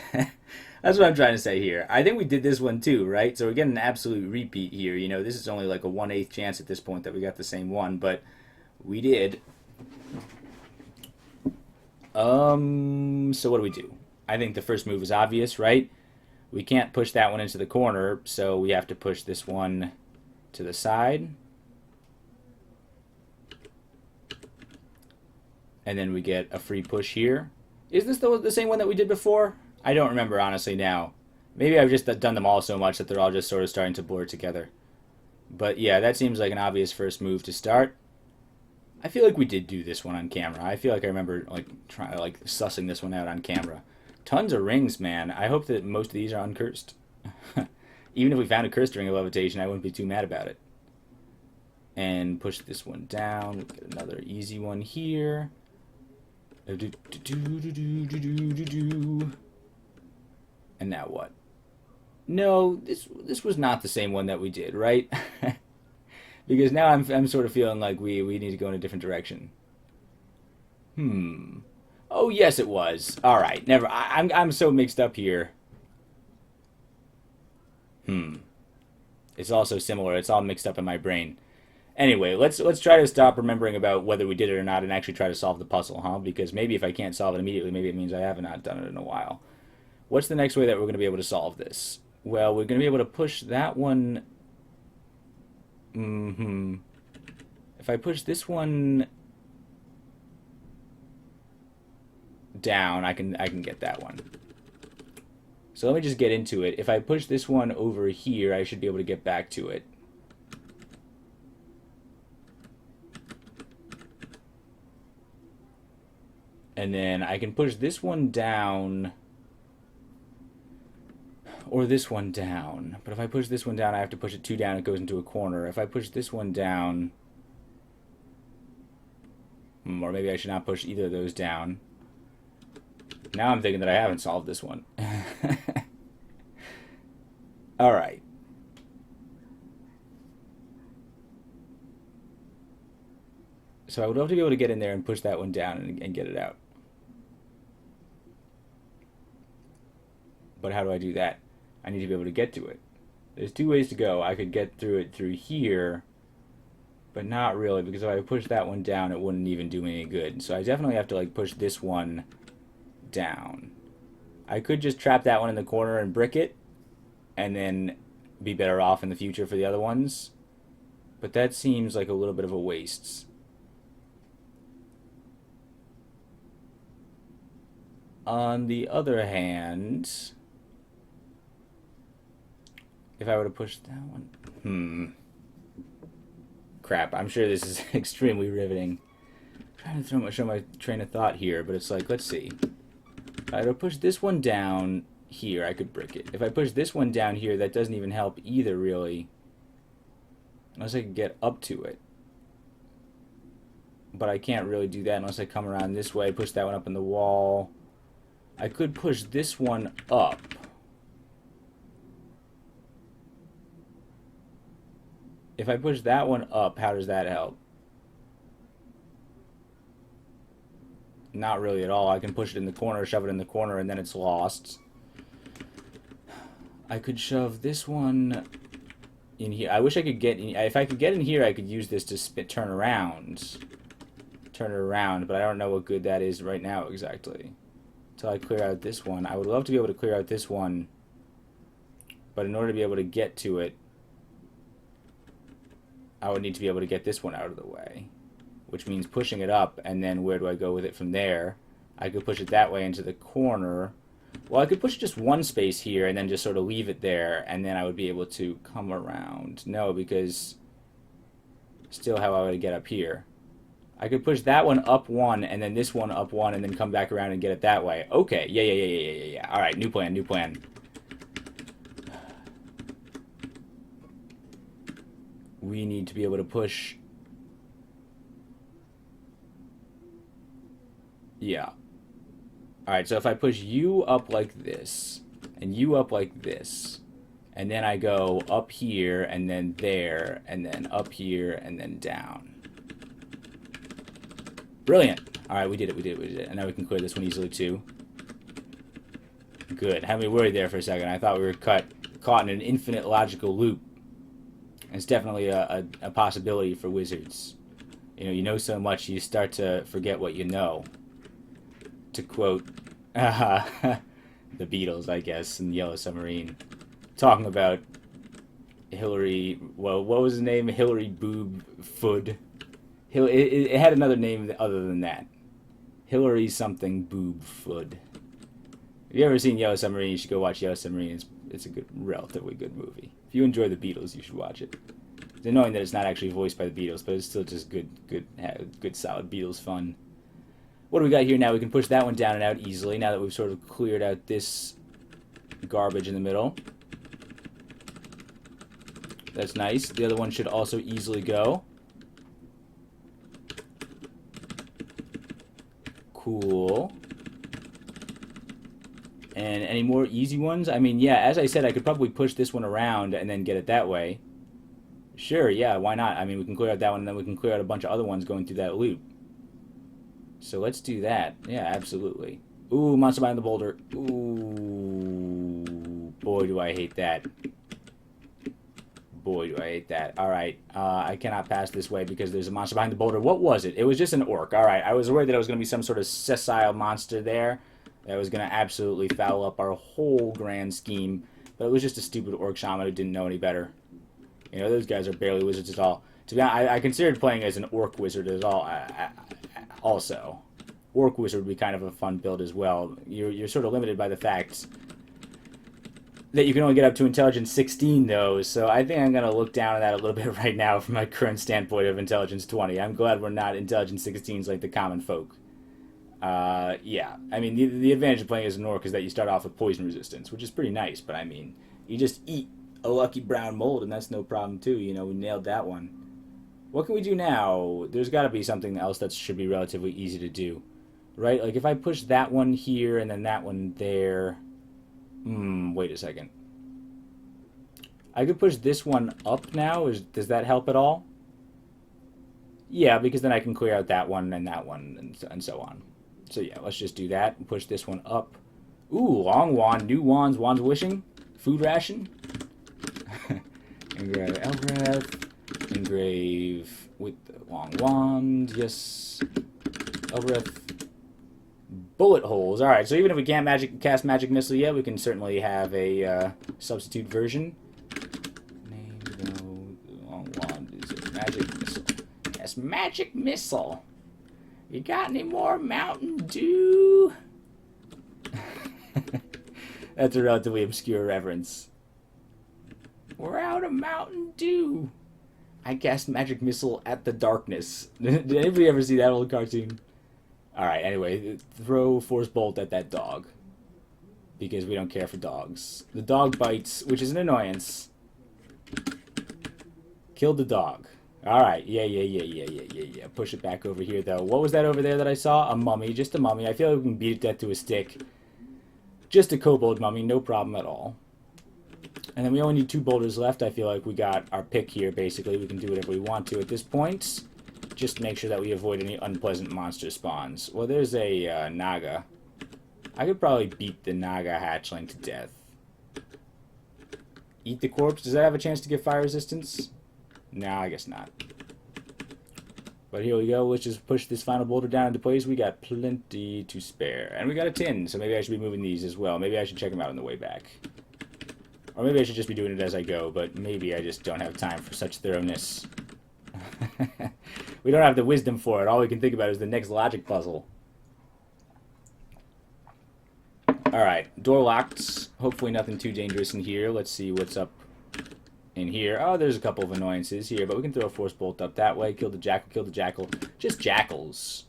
That's what I'm trying to say here. I think we did this one too, right? So we're getting an absolute repeat here. You know, this is only like a 1/8 chance at this point that we got the same one, but we did. So what do we do? I think the first move is obvious, right? We can't push that one into the corner, so we have to push this one to the side. And then we get a free push here. Is this the same one that we did before? I don't remember, honestly, now. Maybe I've just done them all so much that they're all just sort of starting to blur together. But yeah, that seems like an obvious first move to start. I feel like we did do this one on camera. I feel like I remember trying to sussing this one out on camera. Tons of rings, man. I hope that most of these are uncursed. Even if we found a cursed ring of levitation, I wouldn't be too mad about it. And push this one down. We'll get another easy one here. And now what? No, this was not the same one that we did, right? Because now I'm sort of feeling like we need to go in a different direction. Oh yes, it was. All right, never. I'm so mixed up here. It's also similar. It's all mixed up in my brain. Anyway, let's try to stop remembering about whether we did it or not and actually try to solve the puzzle, huh? Because maybe if I can't solve it immediately, maybe it means I have not done it in a while. What's the next way that we're going to be able to solve this? Well, we're going to be able to push that one. If I push this one down, I can get that one. So let me just get into it. If I push this one over here, I should be able to get back to it. And then I can push this one down, or this one down. But if I push this one down, I have to push it 2 down, it goes into a corner. If I push this one down, or maybe I should not push either of those down. Now I'm thinking that I haven't solved this one. Alright. So I would love to be able to get in there and push that one down and get it out. But how do I do that? I need to be able to get to it. There's 2 ways to go. I could get through it through here, but not really, because if I push that one down, it wouldn't even do me any good. So I definitely have to like push this one down. I could just trap that one in the corner and brick it, and then be better off in the future for the other ones. But that seems like a little bit of a waste. On the other hand, if I were to push that one... Crap, I'm sure this is extremely riveting. I'm trying to show my train of thought here, but it's like, let's see. If I were to push this one down here, I could brick it. If I push this one down here, that doesn't even help either, really. Unless I can get up to it. But I can't really do that unless I come around this way, push that one up in the wall. I could push this one up. If I push that one up, how does that help? Not really at all. I can push it in the corner, shove it in the corner, and then it's lost. I could shove this one in here. I wish I could get in. If I could get in here, I could use this to turn around. Turn it around, but I don't know what good that is right now exactly. Until I clear out this one. I would love to be able to clear out this one, but in order to be able to get to it, I would need to be able to get this one out of the way, which means pushing it up, and then where do I go with it from there? I could push it that way into the corner. Well, I could push just one space here and then just sort of leave it there, and then I would be able to come around. No, because still how I would get up here. I could push that one up 1, and then this one up 1, and then come back around and get it that way. Okay, yeah. All right, new plan, new plan. We need to be able to push. Yeah. Alright, so if I push you up like this, and you up like this, and then I go up here, and then there, and then up here, and then down. Brilliant! Alright, we did it. And now we can clear this one easily too. Good. Had me worried there for a second. I thought we were caught in an infinite logical loop. It's definitely a possibility for wizards. You know so much, you start to forget what you know. To quote the Beatles, I guess, in Yellow Submarine, talking about Hillary. Well, what was his name? Hillary Boob Food. It had another name other than that. Hillary something Boob Food. If you ever seen Yellow Submarine, you should go watch Yellow Submarine. It's a relatively good movie. If you enjoy the Beatles, you should watch it. It's annoying that it's not actually voiced by the Beatles, but it's still just good solid Beatles fun. What do we got here now? We can push that one down and out easily now that we've sort of cleared out this garbage in the middle. That's nice. The other one should also easily go. Cool. And any more easy ones? I mean, yeah, as I said, I could probably push this one around and then get it that way. Sure, yeah, why not? I mean, we can clear out that one, and then we can clear out a bunch of other ones going through that loop. So let's do that. Yeah, absolutely. Ooh, monster behind the boulder. Ooh, boy, do I hate that. Boy, do I hate that. Alright, I cannot pass this way because there's a monster behind the boulder. What was it? It was just an orc. Alright, I was worried that it was going to be some sort of sessile monster there that was going to absolutely foul up our whole grand scheme. But it was just a stupid orc shaman who didn't know any better. You know, those guys are barely wizards at all. To be honest, I considered playing as an orc wizard as all. Also, orc wizard would be kind of a fun build as well. You're sort of limited by the fact that you can only get up to intelligence 16, though. So I think I'm going to look down on that a little bit right now from my current standpoint of intelligence 20. I'm glad we're not intelligence 16s like the common folk. Yeah. I mean, the advantage of playing as an orc is that you start off with poison resistance, which is pretty nice, but I mean, you just eat a lucky brown mold, and that's no problem, too. You know, we nailed that one. What can we do now? There's got to be something else that should be relatively easy to do, right? Like, if I push that one here and then that one there... wait a second. I could push this one up now. Does that help at all? Yeah, because then I can clear out that one and so on. So yeah, let's just do that and push this one up. Ooh, long wand, new wands, wands of wishing, food ration. Engrave Elbreth, engrave with the long wand, yes. Elbreth. Bullet holes. All right, so even if we can't cast magic missile yet, we can certainly have a substitute version. Name no long wand is a magic missile. Yes, magic missile. You got any more Mountain Dew? That's a relatively obscure reference. We're out of Mountain Dew. I cast magic missile at the darkness. Did anybody ever see that old cartoon? Alright, anyway, throw force bolt at that dog. Because we don't care for dogs. The dog bites, which is an annoyance. Killed the dog. Alright, yeah. Push it back over here, though. What was that over there that I saw? A mummy, just a mummy. I feel like we can beat it death to a stick. Just a kobold mummy, no problem at all. And then we only need 2 boulders left. I feel like we got our pick here, basically. We can do whatever we want to at this point. Just to make sure that we avoid any unpleasant monster spawns. Well, there's a Naga. I could probably beat the Naga hatchling to death. Eat the corpse. Does that have a chance to get fire resistance? No, I guess not. But here we go. Let's just push this final boulder down into place. We got plenty to spare. And we got a tin, so maybe I should be moving these as well. Maybe I should check them out on the way back. Or maybe I should just be doing it as I go, but maybe I just don't have time for such thoroughness. We don't have the wisdom for it. All we can think about is the next logic puzzle. Alright, door locked. Hopefully nothing too dangerous in here. Let's see what's up in here. Oh, there's a couple of annoyances here, but we can throw a force bolt up that way. Kill the jackal. Just jackals.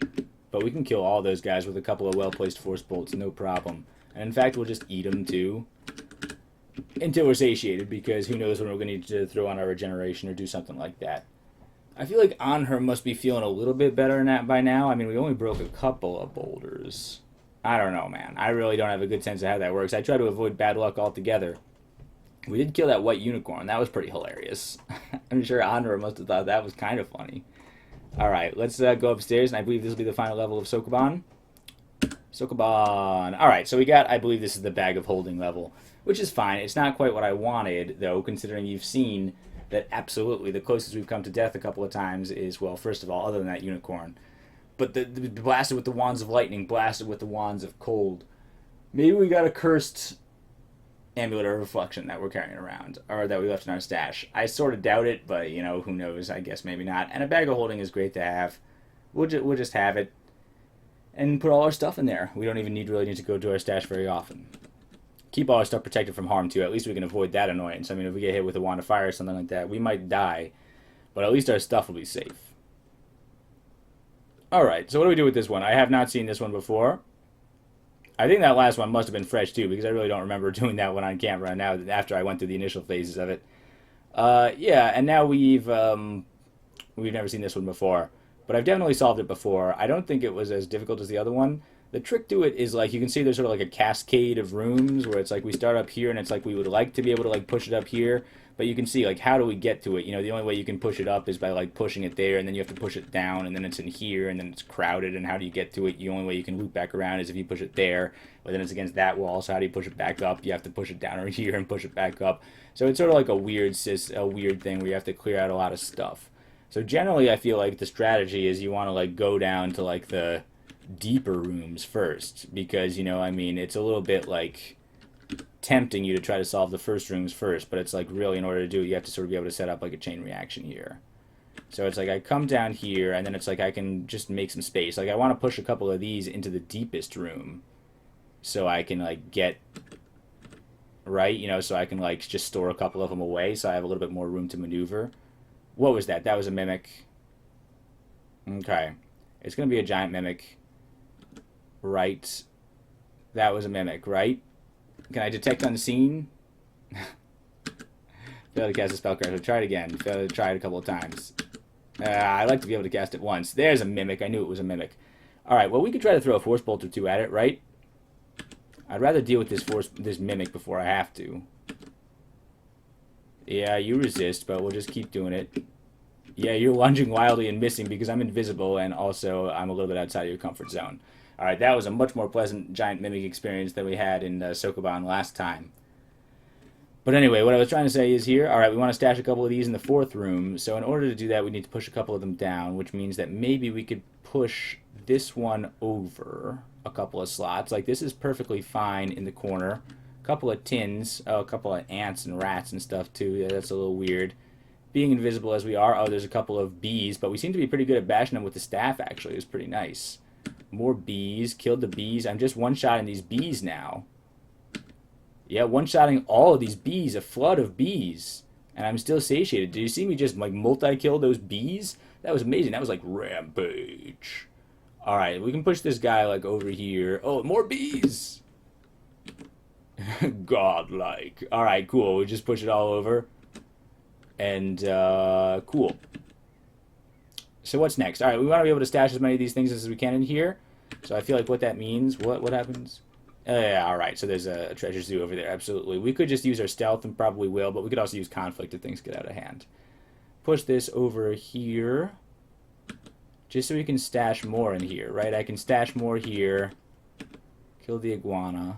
But we can kill all those guys with a couple of well-placed force bolts, no problem. And in fact, we'll just eat them too. Until we're satiated, because who knows when we're going to need to throw on our regeneration or do something like that. I feel like Anher must be feeling a little bit better by now. I mean, we only broke a couple of boulders. I don't know, man. I really don't have a good sense of how that works. I try to avoid bad luck altogether. We did kill that white unicorn. That was pretty hilarious. I'm sure Anher must have thought that was kind of funny. Alright, let's go upstairs, and I believe this will be the final level of Sokoban. Sokoban. Alright, so we got, I believe this is the bag of holding level, which is fine. It's not quite what I wanted, though, considering you've seen that absolutely the closest we've come to death a couple of times is, well, first of all, other than that unicorn, but the blasted with the wands of lightning, blasted with the wands of cold. Maybe we got a cursed amulet of reflection that we're carrying around, or that we left in our stash. I sort of doubt it, but, you know, who knows? I guess maybe not. And a bag of holding is great to have. We'll just have it and put all our stuff in there. We don't even really need to go to our stash very often. Keep all our stuff protected from harm, too. At least we can avoid that annoyance. I mean, if we get hit with a wand of fire or something like that, we might die. But at least our stuff will be safe. Alright, so what do we do with this one? I have not seen this one before. I think that last one must have been fresh, too, because I really don't remember doing that one on camera now after I went through the initial phases of it. Yeah, and now we've never seen this one before. But I've definitely solved it before. I don't think it was as difficult as the other one. The trick to it is, like, you can see there's sort of like a cascade of rooms where it's like we start up here and it's like we would like to be able to, like, push it up here. But you can see, like, how do we get to it? You know, the only way you can push it up is by, like, pushing it there, and then you have to push it down, and then it's in here, and then it's crowded, and how do you get to it? The only way you can loop back around is if you push it there, but then it's against that wall, so how do you push it back up? You have to push it down over here and push it back up. So it's sort of like a weird thing where you have to clear out a lot of stuff. So generally, I feel like the strategy is you want to, like, go down to, like, the deeper rooms first, because, you know, I mean, it's a little bit like tempting you to try to solve the first rooms first, but it's like really in order to do it you have to sort of be able to set up like a chain reaction here. So it's like I come down here and then it's like I can just make some space. Like I want to push a couple of these into the deepest room so I can like get right, you know, so I can like just store a couple of them away so I have a little bit more room to maneuver. What was that? That was a mimic. Okay. It's going to be a giant mimic. Right. That was a mimic, right? Can I detect unseen? Failed to cast a spell card. So try it again. Failed to try it a couple of times. I'd like to be able to cast it once. There's a mimic. I knew it was a mimic. Alright, well, we could try to throw a force bolt or two at it, right? I'd rather deal with this mimic before I have to. Yeah, you resist, but we'll just keep doing it. Yeah, you're lunging wildly and missing because I'm invisible, and also I'm a little bit outside of your comfort zone. Alright, that was a much more pleasant giant mimic experience than we had in Sokoban last time. But anyway, what I was trying to say is here, alright, we want to stash a couple of these in the fourth room, so in order to do that, we need to push a couple of them down, which means that maybe we could push this one over a couple of slots. Like, this is perfectly fine in the corner. A couple of tins, oh, a couple of ants and rats and stuff, too. Yeah, that's a little weird. Being invisible as we are, oh, there's a couple of bees, but we seem to be pretty good at bashing them with the staff, actually. It was pretty nice. More bees, killed the bees. I'm just one-shotting these bees now. Yeah, one-shotting all of these bees, a flood of bees. And I'm still satiated. Did you see me just, like, multi-kill those bees? That was amazing. That was, like, rampage. Alright, we can push this guy, like, over here. Oh, more bees! Godlike. Alright, cool. We just push it all over. And, cool. So what's next? Alright, we want to be able to stash as many of these things as we can in here. So I feel like what that means... What happens? Yeah, alright, so there's a treasure zoo over there, absolutely. We could just use our stealth, and probably will, but we could also use conflict if things get out of hand. Push this over here, just so we can stash more in here, right? I can stash more here, kill the iguana,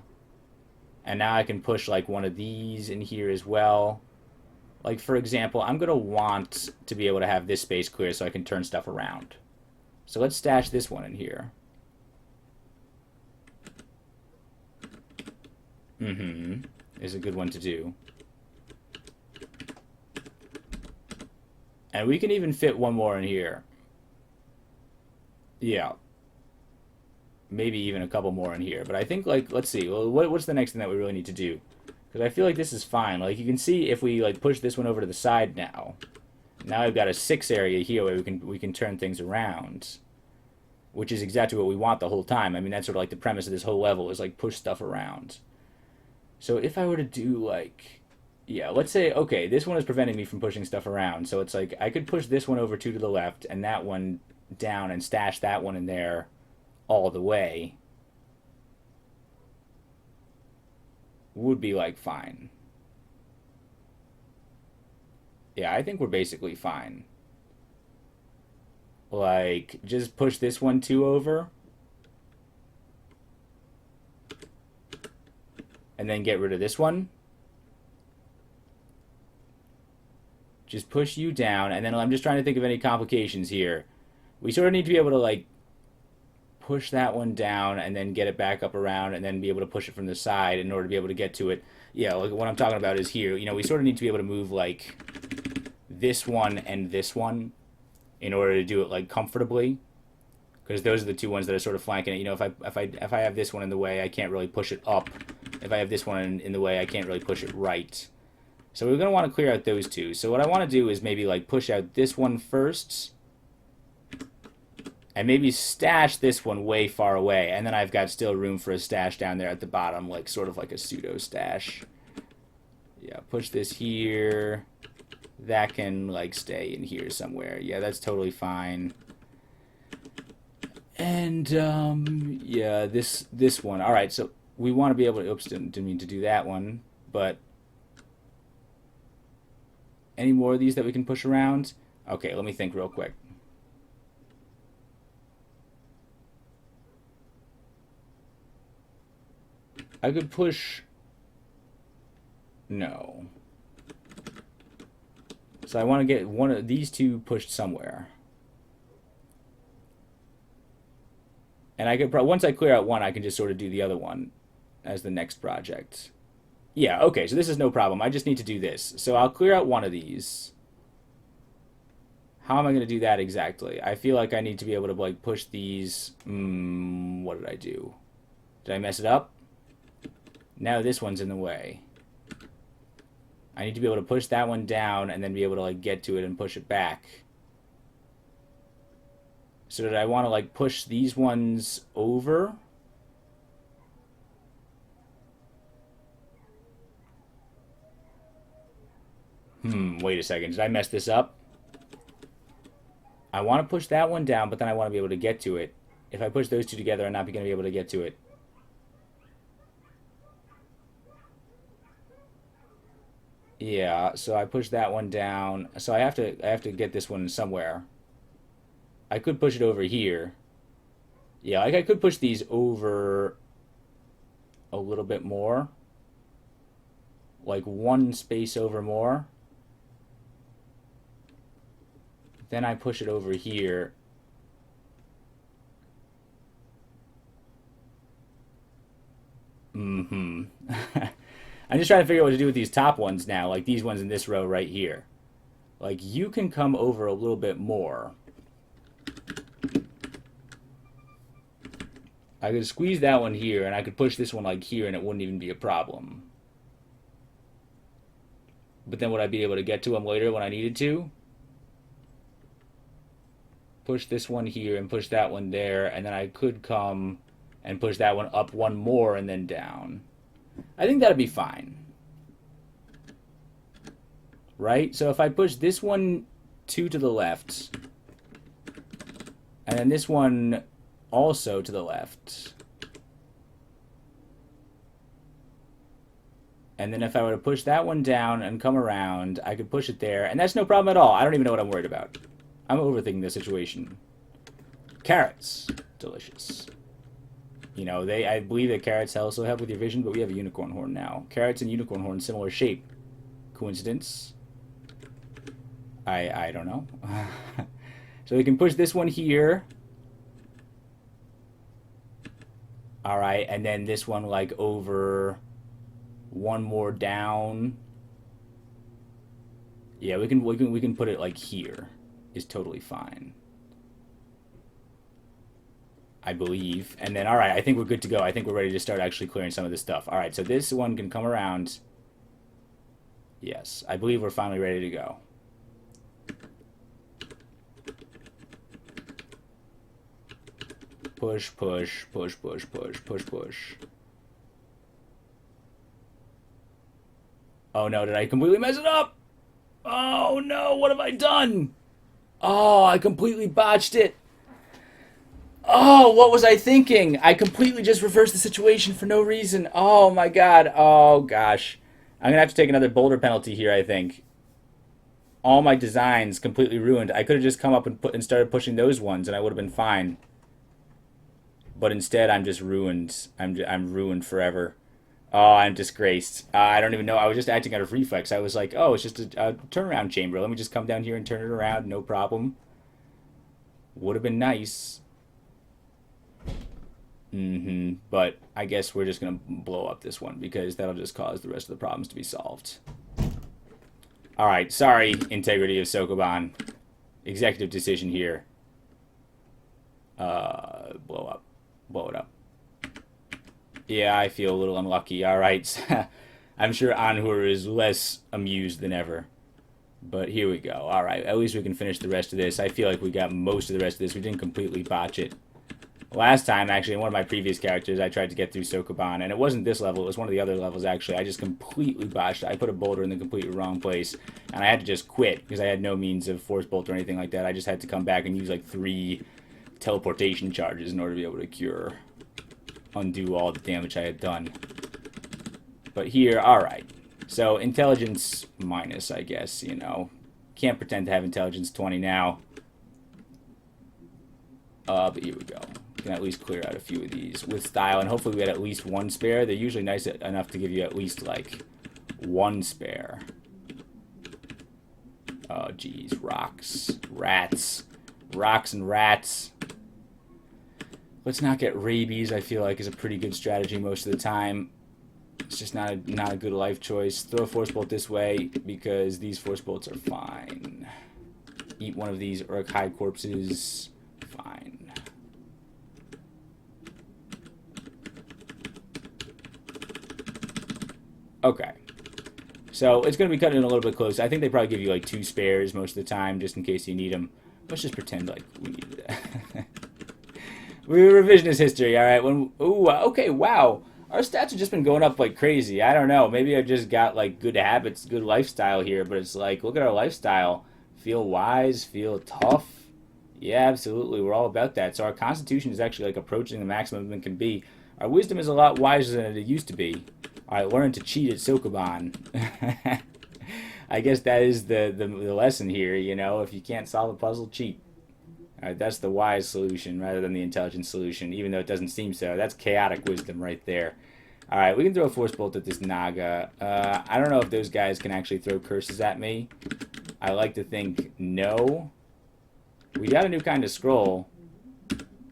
and now I can push, like, one of these in here as well. Like, for example, I'm going to want to be able to have this space clear so I can turn stuff around. So let's stash this one in here. Is a good one to do. And we can even fit one more in here. Yeah. Maybe even a couple more in here. But I think, like, let's see. Well, what's the next thing that we really need to do? Because I feel like this is fine. Like, you can see if we, like, push this one over to the side now. Now I've got a 6 area here where we can turn things around. Which is exactly what we want the whole time. I mean, that's sort of like the premise of this whole level is, like, push stuff around. So if I were to do, like, yeah, let's say, okay, this one is preventing me from pushing stuff around. So it's like I could push this one over 2 to the left and that one down and stash that one in there all the way. Would be, like, fine. Yeah, I think we're basically fine. Like, just push this one 2 over. And then get rid of this one. Just push you down. And then I'm just trying to think of any complications here. We sort of need to be able to, like, push that one down and then get it back up around and then be able to push it from the side in order to be able to get to it. Yeah, like what I'm talking about is here. You know, we sort of need to be able to move, like, this one and this one in order to do it, like, comfortably. Because those are the two ones that are sort of flanking it. You know, if I have this one in the way, I can't really push it up. If I have this one in the way, I can't really push it right. So we're going to want to clear out those two. So what I want to do is maybe, like, push out this one first. And maybe stash this one way far away. And then I've got still room for a stash down there at the bottom. Like, sort of like a pseudo stash. Yeah, push this here. That can, like, stay in here somewhere. Yeah, that's totally fine. And, yeah, this one. Alright, so we want to be able to... Oops, didn't mean to do that one. But any more of these that we can push around? Okay, let me think real quick. I could push... No. So I want to get one of these two pushed somewhere. And I could once I clear out one, I can just sort of do the other one as the next project. Yeah, okay, so this is no problem. I just need to do this. So I'll clear out one of these. How am I going to do that exactly? I feel like I need to be able to, like, push these... what did I do? Did I mess it up? Now this one's in the way. I need to be able to push that one down and then be able to, like, get to it and push it back. So did I want to, like, push these ones over? Wait a second. Did I mess this up? I want to push that one down, but then I want to be able to get to it. If I push those two together, I'm not going to be able to get to it. Yeah, so I push that one down. So I have to get this one somewhere. I could push it over here. Yeah, like I could push these over a little bit more. Like one space over more. Then I push it over here. I'm just trying to figure out what to do with these top ones now, like these ones in this row right here. Like, you can come over a little bit more. I could squeeze that one here, and I could push this one like here, and it wouldn't even be a problem. But then would I be able to get to them later when I needed to? Push this one here and push that one there, and then I could come and push that one up one more and then down. I think that'd be fine. Right? So if I push this one two to the left, and then this one also to the left, and then if I were to push that one down and come around, I could push it there, and that's no problem at all. I don't even know what I'm worried about. I'm overthinking the situation. Carrots. Delicious. You know, I believe that carrots also help with your vision, but we have a unicorn horn now. Carrots and unicorn horn, similar shape. Coincidence? I don't know. So we can push this one here. Alright, and then this one like over one more down. Yeah, we can put it like here. Is totally fine. I believe. And then, alright, I think we're good to go. I think we're ready to start actually clearing some of this stuff. Alright, so this one can come around. Yes, I believe we're finally ready to go. Push, push, push, push, push, push, push. Oh no, did I completely mess it up? Oh no, what have I done? Oh, I completely botched it. Oh, what was I thinking? I completely just reversed the situation for no reason. Oh my god. Oh gosh. I'm gonna have to take another boulder penalty here, I think. All my designs completely ruined. I could have just come up and started pushing those ones and I would have been fine. But instead, I'm just ruined. I'm ruined forever. Oh, I'm disgraced. I don't even know. I was just acting out of reflex. I was like, oh, it's just a turnaround chamber. Let me just come down here and turn it around. No problem. Would have been nice. But I guess we're just going to blow up this one because that'll just cause the rest of the problems to be solved. Alright, sorry, integrity of Sokoban. Executive decision here. Blow up. Blow it up. Yeah, I feel a little unlucky. Alright. I'm sure Anhur is less amused than ever. But here we go. Alright, at least we can finish the rest of this. I feel like we got most of the rest of this. We didn't completely botch it. Last time, actually, in one of my previous characters, I tried to get through Sokoban, and it wasn't this level, it was one of the other levels, actually. I just completely botched it. I put a boulder in the completely wrong place, and I had to just quit, because I had no means of force bolt or anything like that. I just had to come back and use, like, 3 teleportation charges in order to be able to undo all the damage I had done. But here, alright. So, intelligence minus, I guess, you know. Can't pretend to have intelligence 20 now. But here we go. Can at least clear out a few of these with style, and hopefully we had at least one spare. They're usually nice enough to give you at least, like, one spare. Oh, geez. Rocks. Rats. Rocks and rats. Let's not get rabies, I feel like, is a pretty good strategy most of the time. It's just not a good life choice. Throw a force bolt this way, because these force bolts are fine. Eat one of these Uruk-hai corpses. Fine. Okay. So, it's going to be cutting in a little bit close. I think they probably give you, like, 2 spares most of the time, just in case you need them. Let's just pretend like we need that. We're revisionist history, alright? Ooh, okay, wow. Our stats have just been going up like crazy. I don't know. Maybe I just got like good habits, good lifestyle here, but it's like, look at our lifestyle. Feel wise, feel tough. Yeah, absolutely. We're all about that. So our constitution is actually like approaching the maximum it can be. Our wisdom is a lot wiser than it used to be. I learned to cheat at Sokoban. I guess that is the lesson here, you know. If you can't solve a puzzle, cheat. Alright, that's the wise solution rather than the intelligent solution, even though it doesn't seem so. That's chaotic wisdom right there. Alright, we can throw a force bolt at this Naga. I don't know if those guys can actually throw curses at me. I like to think no. We got a new kind of scroll.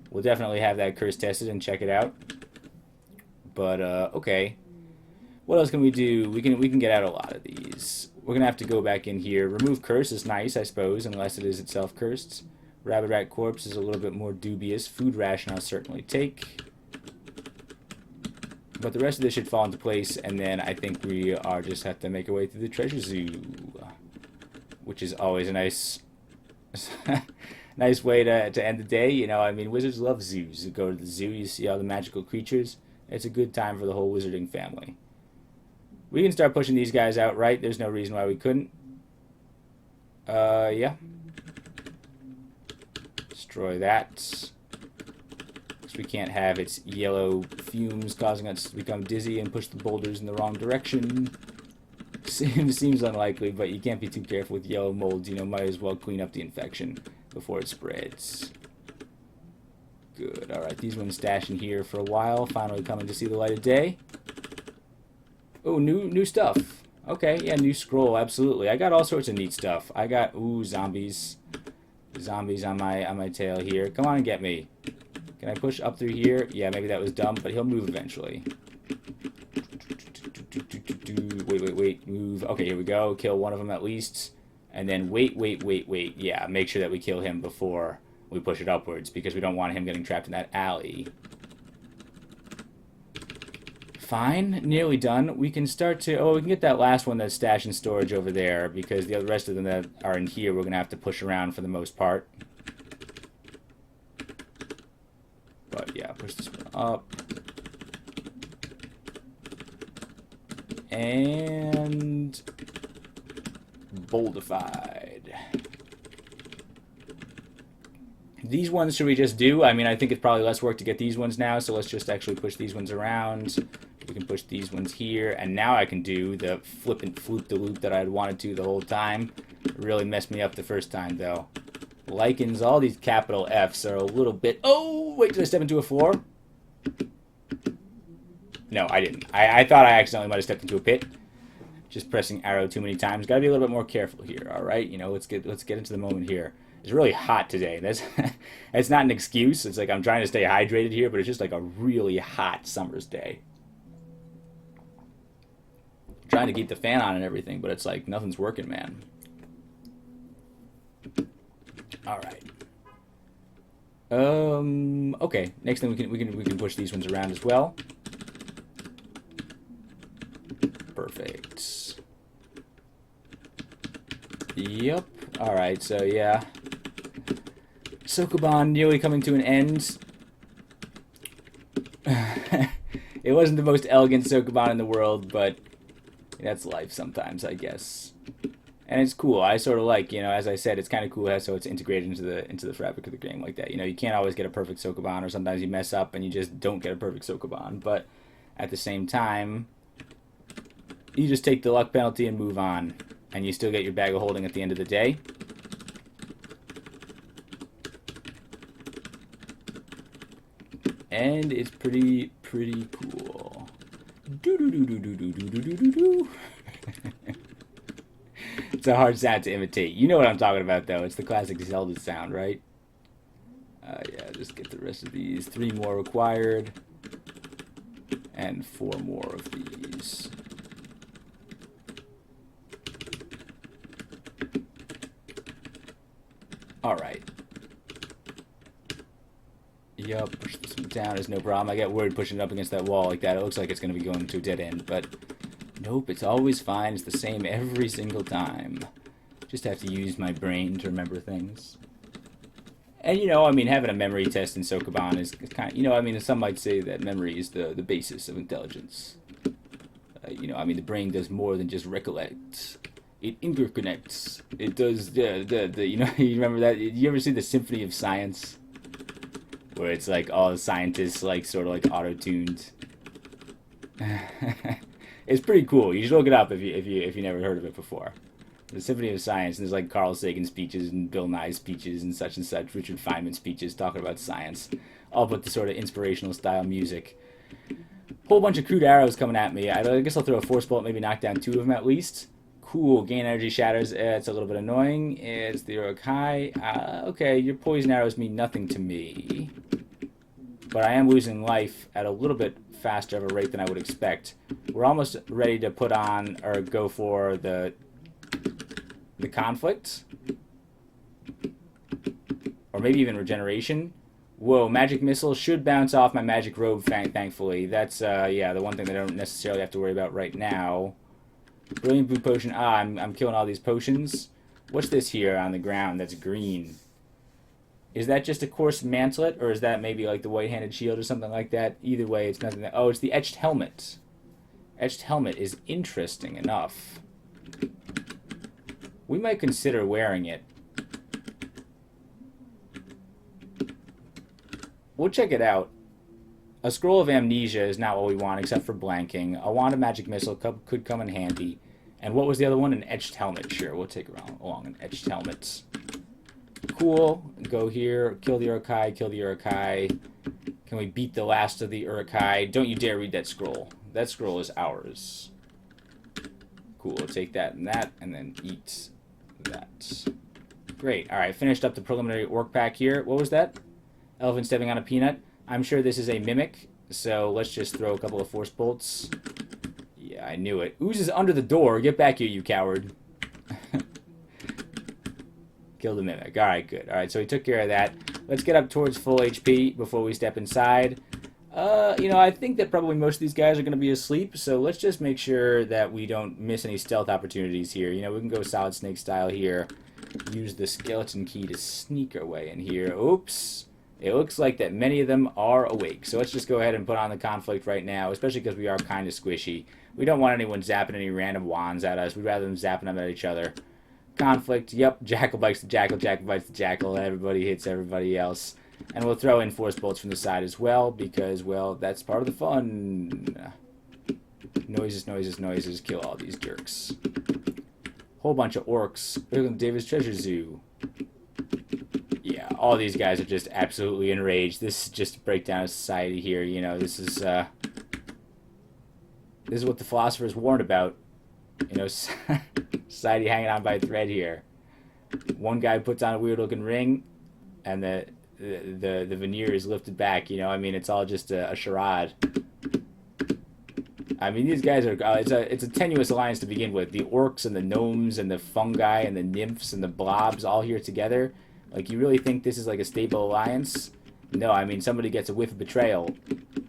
We'll definitely have that curse tested and check it out. But, okay. What else can we do? We can get out a lot of these. We're going to have to go back in here. Remove curse is nice, I suppose, unless it is itself cursed. Rabbit Rat Corpse is a little bit more dubious. Food ration I'll certainly take. But the rest of this should fall into place, and then I think we are just have to make our way through the treasure zoo. Which is always a nice nice way to end the day. You know, I mean, wizards love zoos. You go to the zoo, you see all the magical creatures. It's a good time for the whole wizarding family. We can start pushing these guys out, right? There's no reason why we couldn't. Yeah. Destroy that. Because we can't have its yellow fumes causing us to become dizzy and push the boulders in the wrong direction. Seems unlikely, but you can't be too careful with yellow molds. You know, might as well clean up the infection before it spreads. Good. Alright, these ones stashing here for a while. Finally coming to see the light of day. Oh, new stuff. Okay, yeah, new scroll, absolutely. I got all sorts of neat stuff. I got, ooh, zombies. Zombies on my tail here. Come on and get me. Can I push up through here? Yeah, maybe that was dumb, but he'll move eventually. Wait. Move. Okay, here we go. Kill one of them at least. And then wait. Yeah, make sure that we kill him before we push it upwards, because we don't want him getting trapped in that alley. Fine. Nearly done. We can start to... Oh, we can get that last one that's stashed in storage over there, because the rest of them that are in here we're going to have to push around for the most part. But yeah, push this one up. And... boldified. These ones should we just do? I mean, I think it's probably less work to get these ones now, so let's just actually push these ones around. We can push these ones here, and now I can do the flip and floop the loop that I had wanted to the whole time. It really messed me up the first time, though. Lichens, all these capital Fs are a little bit... Oh, wait, did I step into a floor? No, I didn't. I thought I accidentally might have stepped into a pit. Just pressing arrow too many times. Got to be a little bit more careful here, all right? You know, let's get into the moment here. It's really hot today. That's not an excuse. It's like I'm trying to stay hydrated here, but it's just like a really hot summer's day. I'm trying to keep the fan on and everything, but it's like nothing's working, man. All right. Okay. Next thing we can push these ones around as well. Perfect. Yep. All right. So yeah. Sokoban nearly coming to an end. It wasn't the most elegant Sokoban in the world, but that's life sometimes, I guess. And it's cool. I sort of like, you know, as I said, it's kind of cool how so it's integrated into the fabric of the game like that. You know, you can't always get a perfect Sokoban, or sometimes you mess up and you just don't get a perfect Sokoban. But at the same time, you just take the luck penalty and move on, and you still get your bag of holding at the end of the day. And it's pretty cool. It's a hard sound to imitate. You know what I'm talking about, though. It's the classic Zelda sound, right? Yeah, just get the rest of these. 3 more required. And 4 more of these. Alright. Yup, push this one down is no problem. I get worried pushing it up against that wall like that. It looks like it's going to be going to a dead end, but nope, it's always fine. It's the same every single time. Just have to use my brain to remember things. And, you know, I mean, having a memory test in Sokoban is kind of, you know, I mean, some might say that memory is the basis of intelligence. You know, I mean, the brain does more than just recollect. It interconnects. It does the you know, you remember that? You ever see the Symphony of Science? Where it's like all the scientists, like, sort of like auto-tuned. It's pretty cool. You should look it up if you never heard of it before. The Symphony of Science, and there's like Carl Sagan speeches and Bill Nye speeches and such, Richard Feynman speeches talking about science, all with the sort of inspirational style music. Whole bunch of crude arrows coming at me. I guess I'll throw a force bolt, maybe knock down 2 of them at least. Cool, gain energy shatters. It's a little bit annoying. It's the Urukai. Okay, your poison arrows mean nothing to me. But I am losing life at a little bit faster of a rate than I would expect. We're almost ready to put on, or go for the conflict. Or maybe even regeneration. Whoa, magic missile should bounce off my magic robe, thankfully. That's, yeah, the one thing that I don't necessarily have to worry about right now. Brilliant blue potion. Ah, I'm killing all these potions. What's this here on the ground that's green? Is that just a coarse mantlet, or is that maybe like the white-handed shield or something like that? Either way, it's nothing that... Oh, it's the etched helmet. Etched helmet is interesting enough. We might consider wearing it. We'll check it out. A scroll of amnesia is not what we want, except for blanking. A wand of magic missile could come in handy. And what was the other one? An etched helmet. Sure, we'll take along an etched helmet. Cool. Go here. Kill the Urukai. Kill the Urukai. Can we beat the last of the Urukai? Don't you dare read that scroll. That scroll is ours. Cool. We'll take that, and then eat that. Great. All right. Finished up the preliminary orc pack here. What was that? Elephant stepping on a peanut. I'm sure this is a mimic, so let's just throw a couple of force bolts. Yeah, I knew it. Ooze is under the door. Get back here, you coward. Kill the mimic. Alright, good. Alright, so we took care of that. Let's get up towards full HP before we step inside. You know, I think that probably most of these guys are going to be asleep, so let's just make sure that we don't miss any stealth opportunities here. You know, we can go Solid Snake style here. Use the skeleton key to sneak our way in here. Oops. It looks like that many of them are awake. So let's just go ahead and put on the conflict right now, especially because we are kind of squishy. We don't want anyone zapping any random wands at us. We'd rather them zapping them at each other. Conflict, yep, Jackal bites the Jackal, Jackal bites the Jackal, everybody hits everybody else. And we'll throw in force bolts from the side as well, because, well, that's part of the fun. Noises, noises, noises, kill all these jerks. Whole bunch of orcs. Look at David's Treasure Zoo. Yeah, all these guys are just absolutely enraged. This is just a breakdown of society here. You know, this is what the philosophers warned about. You know, society hanging on by a thread here. One guy puts on a weird-looking ring, and the veneer is lifted back. You know, I mean, it's all just a charade. I mean, these guys are... it's a tenuous alliance to begin with. The orcs and the gnomes and the fungi and the nymphs and the blobs all here together. Like, you really think this is like a stable alliance? No, I mean, somebody gets a whiff of betrayal,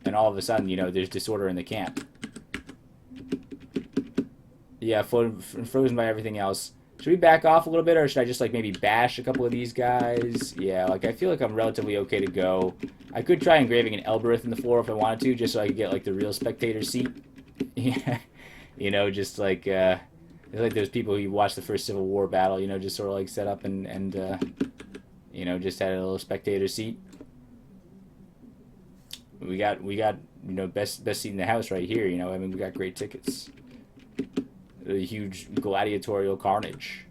and all of a sudden, you know, there's disorder in the camp. Yeah, frozen by everything else. Should we back off a little bit, or should I just, like, maybe bash a couple of these guys? Yeah, like, I feel like I'm relatively okay to go. I could try engraving an Elbereth in the floor if I wanted to, just so I could get, like, the real spectator seat. Yeah, you know, just like, it's like those people who watch the first Civil War battle, you know, just sort of, like, set up and you know, just had a little spectator seat. We got, you know, best seat in the house right here, you know, I mean, we got great tickets. A huge gladiatorial carnage.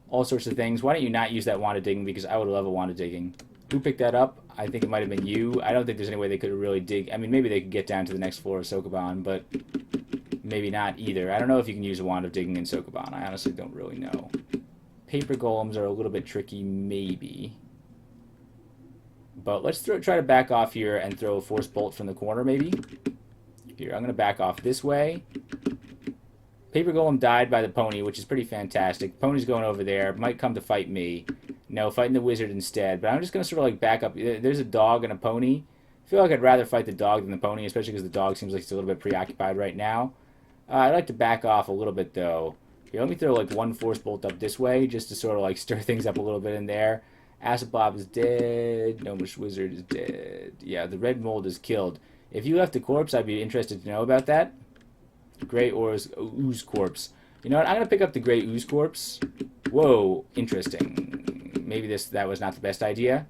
All sorts of things. Why don't you not use that wand of digging, because I would love a wand of digging. Who picked that up? I think it might have been you. I don't think there's any way they could really dig. I mean, maybe they could get down to the next floor of Sokoban, but maybe not either. I don't know if you can use a wand of digging in Sokoban. I honestly don't really know. Paper golems are a little bit tricky, maybe. But let's try to back off here and throw a force bolt from the corner, maybe. Here, I'm going to back off this way. Paper golem died by the pony, which is pretty fantastic. Pony's going over there. Might come to fight me. No, fighting the wizard instead. But I'm just going to sort of like back up. There's a dog and a pony. I feel like I'd rather fight the dog than the pony, especially because the dog seems like it's a little bit preoccupied right now. I'd like to back off a little bit, though. Here, let me throw like one force bolt up this way, just to sort of like stir things up a little bit in there. Acid Blob is dead. Gnomish Wizard is dead. Yeah, the red mold is killed. If you left a corpse, I'd be interested to know about that. Gray ooze corpse. You know what? I'm gonna pick up the gray ooze corpse. Whoa, interesting. Maybe that was not the best idea.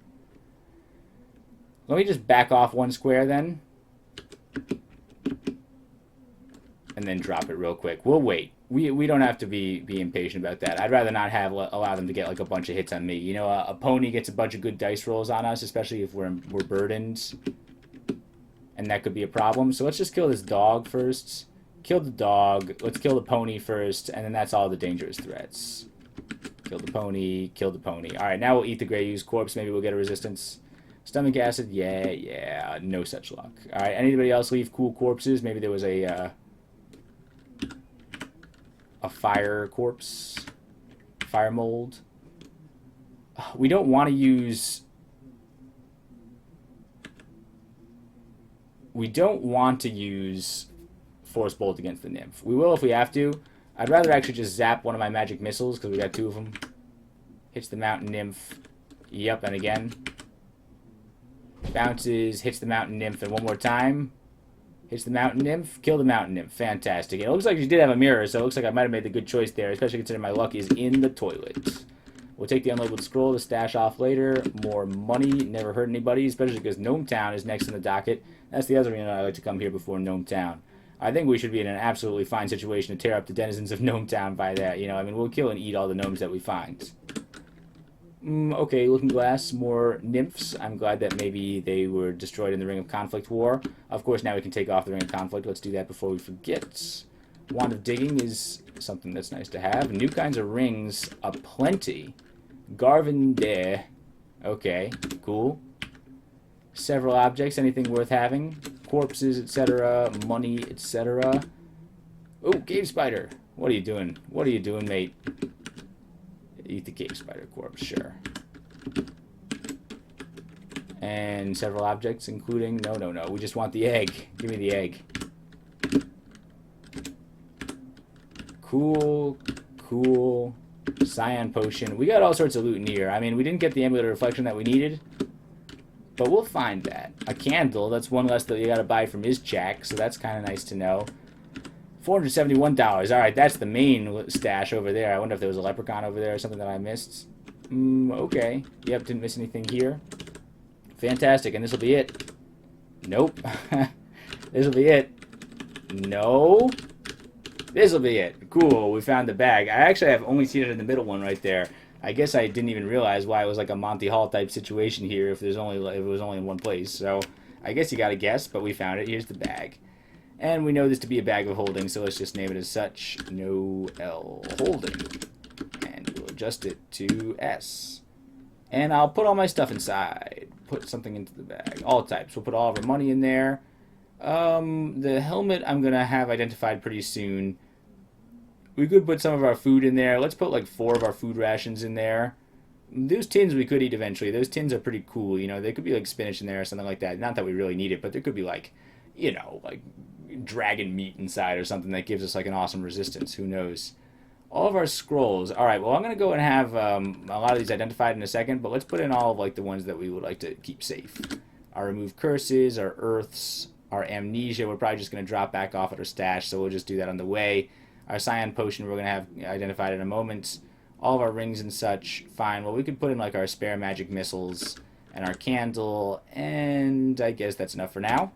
Let me just back off one square then. And then drop it real quick. We'll wait. We don't have to be impatient about that. I'd rather not allow them to get like a bunch of hits on me. You know, a pony gets a bunch of good dice rolls on us, especially if we're burdened. And that could be a problem. So let's just kill this dog first. Kill the dog. Let's kill the pony first. And then that's all the dangerous threats. Kill the pony. Kill the pony. Alright, now we'll eat the gray ooze corpse. Maybe we'll get a resistance. Stomach acid. Yeah. No such luck. Alright, anybody else leave cool corpses? Maybe there was a fire corpse. Fire mold. We don't want to use... We don't want to use Force Bolt against the Nymph. We will if we have to. I'd rather actually just zap one of my magic missiles, because we got two of them. Hits the Mountain Nymph. Yep, and again. Bounces, hits the Mountain Nymph, and one more time. Hits the Mountain Nymph. Kill the Mountain Nymph. Fantastic. It looks like she did have a mirror, so it looks like I might have made the good choice there, especially considering my luck is in the toilet. We'll take the unlabeled scroll to stash off later. More money. Never hurt anybody, especially because Gnome Town is next in the docket. That's the other reason I like to come here before Gnome Town. I think we should be in an absolutely fine situation to tear up the denizens of Gnome Town by that. You know, I mean, we'll kill and eat all the gnomes that we find. Okay, Looking Glass, more nymphs. I'm glad that maybe they were destroyed in the Ring of Conflict War. Of course, now we can take off the Ring of Conflict. Let's do that before we forget. Wand of Digging is something that's nice to have. New kinds of rings, aplenty. Garvin there. Okay, cool. Several objects, anything worth having. Corpses, etc. Money, etc. Oh, cave spider. What are you doing? What are you doing, mate? Eat the cave spider corpse, sure. And several objects, including... No. We just want the egg. Give me the egg. Cool. Cyan potion. We got all sorts of loot in here. I mean, we didn't get the amulet of reflection that we needed. But we'll find that. A candle. That's one less that you gotta buy from Izchak, so that's kind of nice to know. $471. Alright, that's the main stash over there. I wonder if there was a leprechaun over there or something that I missed. Okay. Yep, didn't miss anything here. Fantastic, and this will be it. Nope. This will be it. No. This will be it. Cool, we found the bag. I actually have only seen it in the middle one right there. I guess I didn't even realize why it was like a Monty Hall type situation here if it was only in one place. So I guess you gotta guess, but we found it. Here's the bag. And we know this to be a bag of holding, so let's just name it as such. No L holding. And we'll adjust it to S. And I'll put all my stuff inside. Put something into the bag. All types. We'll put all of our money in there. The helmet I'm going to have identified pretty soon. We could put some of our food in there. Let's put like 4 of our food rations in there. Those tins we could eat eventually. Those tins are pretty cool. You know, there could be like spinach in there or something like that. Not that we really need it, but there could be like, you know, like dragon meat inside or something that gives us like an awesome resistance. Who knows? All of our scrolls. All right, well, I'm going to go and have a lot of these identified in a second, but let's put in all of like the ones that we would like to keep safe. Our remove curses, our earths, our amnesia. We're probably just going to drop back off at our stash, so we'll just do that on the way. Our cyan potion we're going to have identified in a moment. All of our rings and such, fine. Well, we could put in like our spare magic missiles and our candle, and I guess that's enough for now.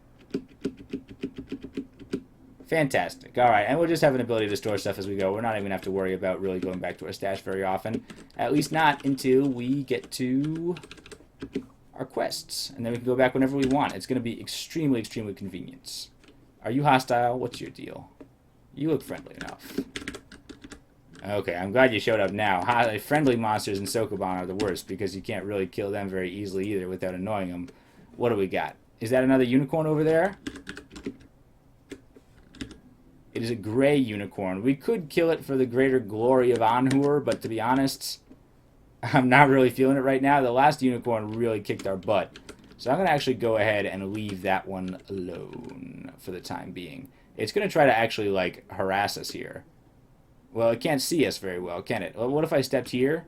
Fantastic. All right, and we'll just have an ability to store stuff as we go. We're not even going to have to worry about really going back to our stash very often. At least not until we get to our quests. And then we can go back whenever we want. It's going to be extremely, extremely convenient. Are you hostile? What's your deal? You look friendly enough. Okay, I'm glad you showed up now. Friendly monsters in Sokoban are the worst because you can't really kill them very easily either without annoying them. What do we got? Is that another unicorn over there? It is a gray unicorn. We could kill it for the greater glory of Anhur, but to be honest, I'm not really feeling it right now. The last unicorn really kicked our butt. So I'm going to actually go ahead and leave that one alone for the time being. It's going to try to actually, like, harass us here. Well, it can't see us very well, can it? Well, what if I stepped here?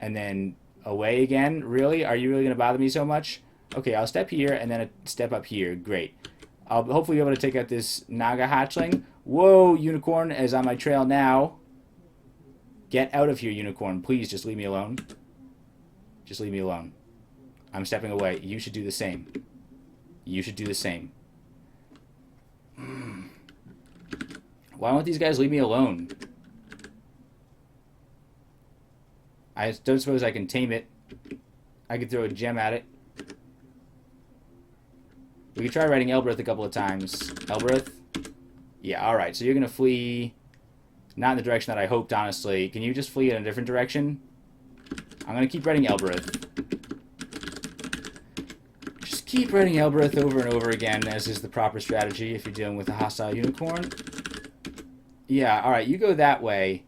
And then, Away again? Really? Are you really going to bother me so much? Okay, I'll step here and then a step up here. Great. I'll hopefully be able to take out this Naga hatchling. Whoa, Unicorn is on my trail now. Get out of here, Unicorn. Please, just leave me alone. Just leave me alone. I'm stepping away. You should do the same. You should do the same. Why won't these guys leave me alone? I don't suppose I can tame it. I could throw a gem at it. We could try riding Elbreth a couple of times. Elbreth? Yeah, alright. So you're going to flee... Not in the direction that I hoped, honestly. Can you just flee in a different direction? I'm going to keep riding Elbreth. Just keep riding Elbreth over and over again, as is the proper strategy if you're dealing with a hostile unicorn. Yeah, alright. You go that way.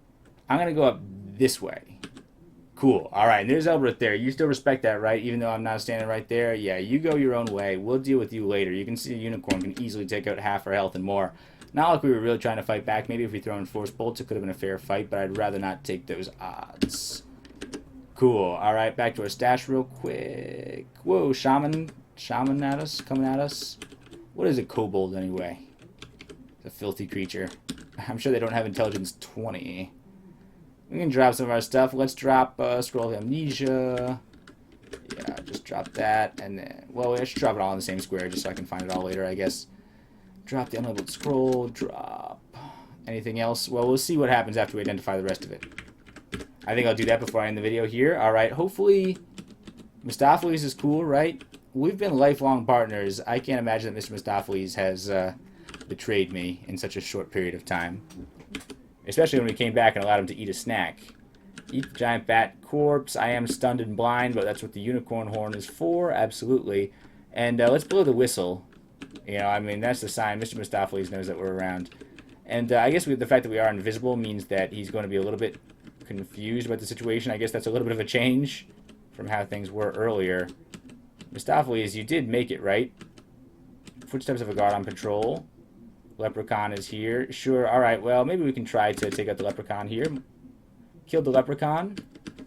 I'm going to go up this way. Cool. Alright, and there's Elbreth there. You still respect that, right? Even though I'm not standing right there? Yeah, you go your own way. We'll deal with you later. You can see a unicorn can easily take out half our health and more. Not like we were really trying to fight back. Maybe if we throw in force bolts, it could have been a fair fight, but I'd rather not take those odds. Cool. Alright, back to our stash real quick. Whoa, shaman. Shaman at us? Coming at us? What is a kobold, anyway? It's a filthy creature. I'm sure they don't have intelligence 20. We can drop some of our stuff. Let's drop Scroll of Amnesia. Yeah, just drop that. And then, well, I should drop it all in the same square just so I can find it all later, I guess. Drop the unlabeled scroll. Drop. Anything else? Well, we'll see what happens after we identify the rest of it. I think I'll do that before I end the video here. Alright, hopefully Mistoffelees is cool, right? We've been lifelong partners. I can't imagine that Mr. Mistoffelees has betrayed me in such a short period of time. Especially when we came back and allowed him to eat a snack. Eat the giant bat corpse. I am stunned and blind, but that's what the unicorn horn is for. Absolutely. And let's blow the whistle. You know, I mean, that's the sign. Mr. Mistoffelees knows that we're around. And I guess the fact that we are invisible means that he's going to be a little bit confused about the situation. I guess that's a little bit of a change from how things were earlier. Mistoffelees, you did make it, right? Footsteps of a guard on patrol. Leprechaun is here. Sure, alright, well, maybe we can try to take out the leprechaun here. Killed the leprechaun.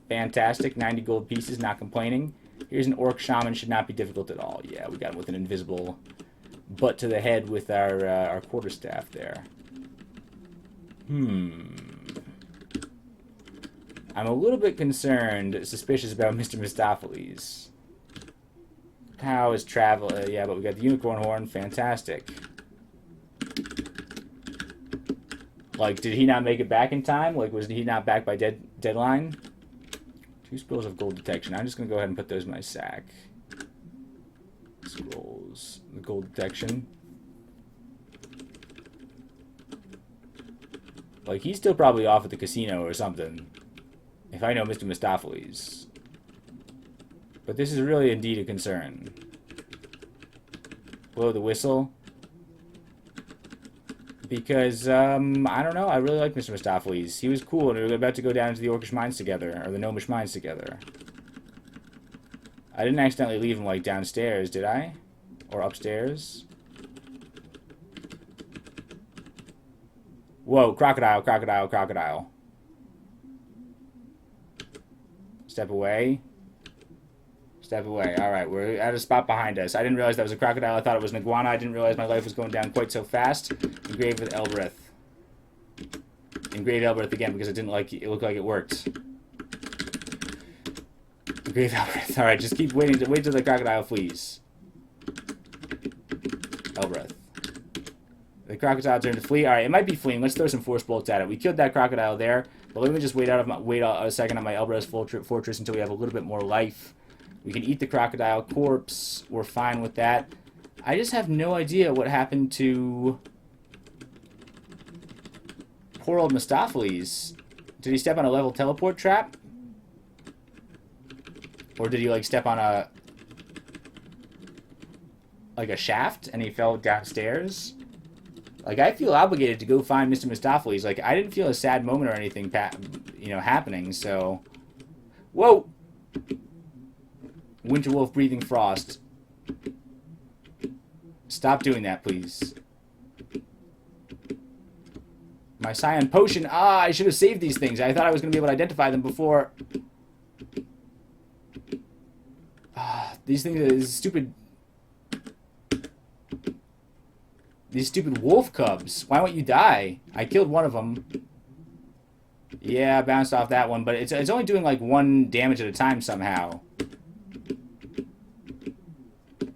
Fantastic. 90 gold pieces, not complaining. Here's an orc shaman. Should not be difficult at all. Yeah, we got him with an invisible butt to the head with our quarterstaff there. I'm a little bit concerned, suspicious about Mr. Mistoffelees. How is travel? Yeah, but we got the unicorn horn. Fantastic. Like, did he not make it back in time? Like, was he not back by deadline? 2 scrolls of gold detection. I'm just going to go ahead and put those in my sack. Scrolls. The gold detection. Like, he's still probably off at the casino or something. If I know Mr. Mistoffelees. But this is really indeed a concern. Blow the whistle. Because, I don't know, I really like Mr. Mistoffelees. He was cool, and we were about to go down into the Orcish mines together, or the Gnomish mines together. I didn't accidentally leave him, like, downstairs, did I? Or upstairs? Whoa, crocodile, crocodile, crocodile. Step away. Step away. Alright, we're at a spot behind us. I didn't realize that was a crocodile. I thought it was an iguana. I didn't realize my life was going down quite so fast. Engraved with Elbreth. Engraved Elbreth again because it didn't like it looked like it worked. Engraved Elbreth. Alright, just keep waiting. Wait till the crocodile flees. Elbreth. The crocodile turned to flee. Alright, it might be fleeing. Let's throw some force bolts at it. We killed that crocodile there. But let me just wait a second on my Elbreth fortress until we have a little bit more life. We can eat the crocodile corpse. We're fine with that. I just have no idea what happened to poor old Mistoffelees. Did he step on a level teleport trap? Or did he, like, step on a shaft and he fell downstairs? Like, I feel obligated to go find Mr. Mistoffelees. Like, I didn't feel a sad moment or anything, happening, so... Whoa! Winterwolf breathing frost. Stop doing that, please. My cyan potion. Ah, I should have saved these things. I thought I was going to be able to identify them before. These things, these stupid wolf cubs. Why won't you die? I killed one of them. Yeah, bounced off that one, but it's only doing like 1 damage at a time somehow.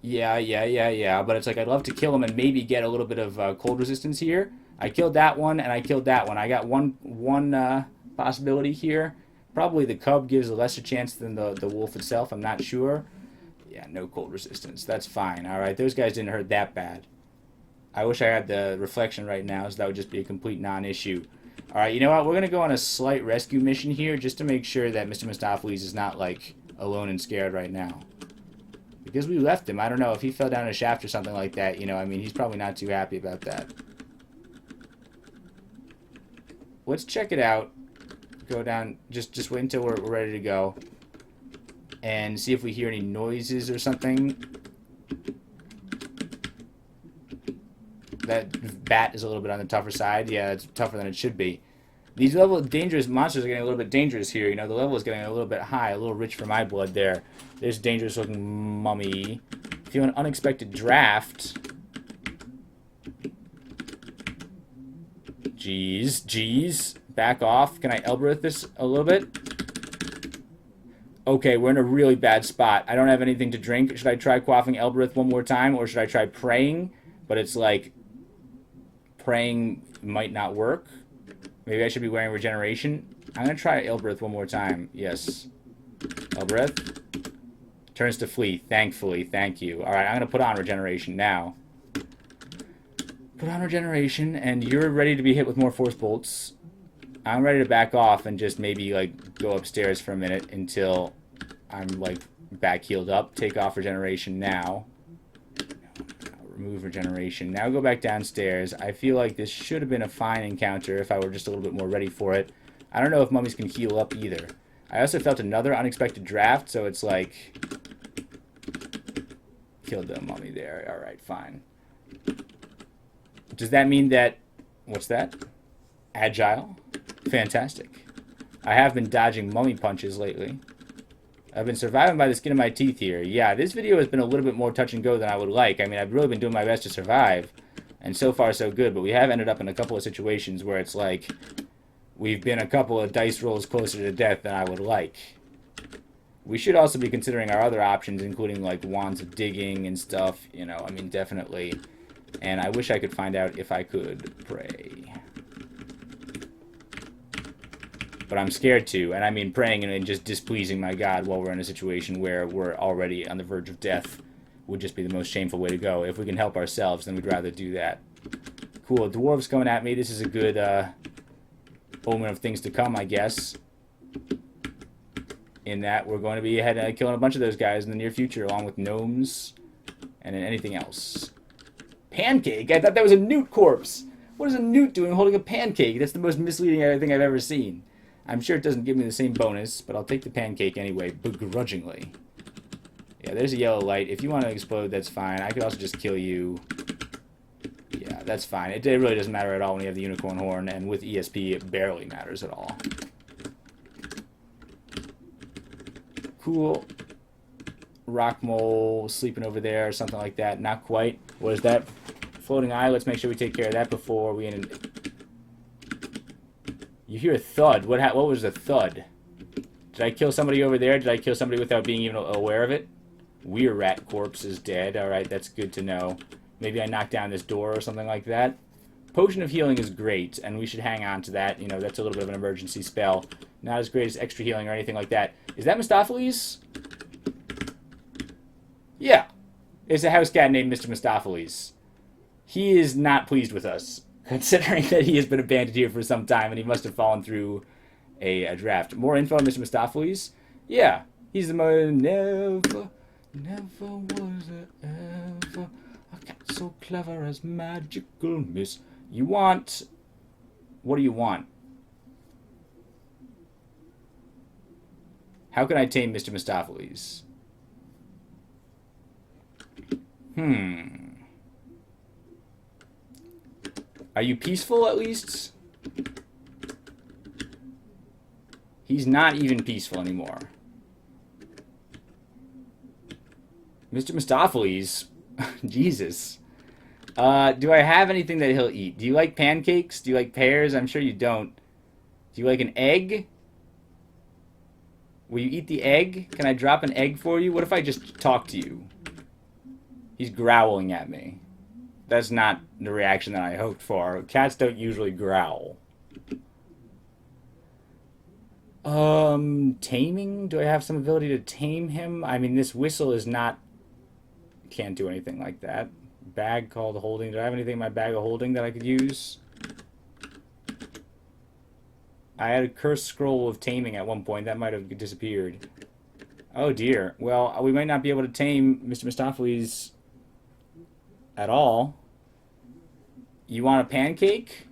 Yeah. But it's like I'd love to kill him and maybe get a little bit of cold resistance here. I killed that one and I killed that one. I got one possibility here. Probably the cub gives a lesser chance than the wolf itself. I'm not sure. Yeah, no cold resistance. That's fine. All right, those guys didn't hurt that bad. I wish I had the reflection right now, so that would just be a complete non-issue. All right, you know what? We're going to go on a slight rescue mission here just to make sure that Mr. Mistoffelees is not, like, alone and scared right now. Because we left him. I don't know if he fell down a shaft or something like that. You know, I mean, he's probably not too happy about that. Let's check it out. Go down. Just wait until we're ready to go. And see if we hear any noises or something. That bat is a little bit on the tougher side. Yeah, it's tougher than it should be. These level of dangerous monsters are getting a little bit dangerous here. You know, the level is getting a little bit high, a little rich for my blood there. There's a dangerous looking mummy. Feel an unexpected draft. Jeez. Back off. Can I Elbereth this a little bit? Okay, we're in a really bad spot. I don't have anything to drink. Should I try quaffing Elbereth one more time, or should I try praying? But it's like, praying might not work. Maybe I should be wearing regeneration. I'm going to try Elbereth one more time. Yes. Elbereth. Turns to flee. Thankfully. Thank you. Alright, I'm going to put on regeneration now. Put on regeneration, and you're ready to be hit with more force bolts. I'm ready to back off and just maybe, like, go upstairs for a minute until I'm, like, back healed up. Take off regeneration now. Remove regeneration. Now go back downstairs. I feel like this should have been a fine encounter if I were just a little bit more ready for it. I don't know if mummies can heal up either. I also felt another unexpected draft, so it's like... Killed the mummy there. Alright, fine. Does that mean that... What's that? Agile? Fantastic. I have been dodging mummy punches lately. I've been surviving by the skin of my teeth here. Yeah, this video has been a little bit more touch and go than I would like. I mean, I've really been doing my best to survive. And so far, so good. But we have ended up in a couple of situations where it's like... We've been a couple of dice rolls closer to death than I would like. We should also be considering our other options, including, like, wands of digging and stuff. You know, I mean, definitely. And I wish I could find out if I could pray. But I'm scared to, and I mean praying and just displeasing my God while we're in a situation where we're already on the verge of death would just be the most shameful way to go. If we can help ourselves, then we'd rather do that. Cool, dwarves coming at me. This is a good omen of things to come, I guess. In that we're going to be ahead and killing a bunch of those guys in the near future, along with gnomes and anything else. Pancake? I thought that was a newt corpse. What is a newt doing holding a pancake? That's the most misleading thing I've ever seen. I'm sure it doesn't give me the same bonus, but I'll take the pancake anyway, begrudgingly. Yeah, there's a yellow light. If you want to explode, that's fine. I could also just kill you. Yeah, that's fine. It really doesn't matter at all when you have the unicorn horn, and with ESP, it barely matters at all. Cool. Rock mole sleeping over there or something like that. Not quite. What is that? Floating eye. Let's make sure we take care of that before we end. You hear a thud. What was the thud? Did I kill somebody over there? Did I kill somebody without being even aware of it? Weir rat corpse is dead. Alright, that's good to know. Maybe I knocked down this door or something like that. Potion of healing is great, and we should hang on to that. You know, that's a little bit of an emergency spell. Not as great as extra healing or anything like that. Is that Mistoffelees? Yeah. It's a house cat named Mr. Mistoffelees. He is not pleased with us, considering that he has been abandoned here for some time, and he must have fallen through a draft. More info on Mr. Mistoffelees? Yeah. He's the most... Never was there ever a cat so clever as magical miss. You want... What do you want? How can I tame Mr. Mistoffelees? Are you peaceful, at least? He's not even peaceful anymore. Mr. Mistoffelees. Jesus. Do I have anything that he'll eat? Do you like pancakes? Do you like pears? I'm sure you don't. Do you like an egg? Will you eat the egg? Can I drop an egg for you? What if I just talk to you? He's growling at me. That's not the reaction that I hoped for. Cats don't usually growl. Taming? Do I have some ability to tame him? I mean, this whistle is not... Can't do anything like that. Bag called holding. Do I have anything in my bag of holding that I could use? I had a cursed scroll of taming at one point. That might have disappeared. Oh dear. Well, we might not be able to tame Mr. Mistoffelees at all. You want a pancake?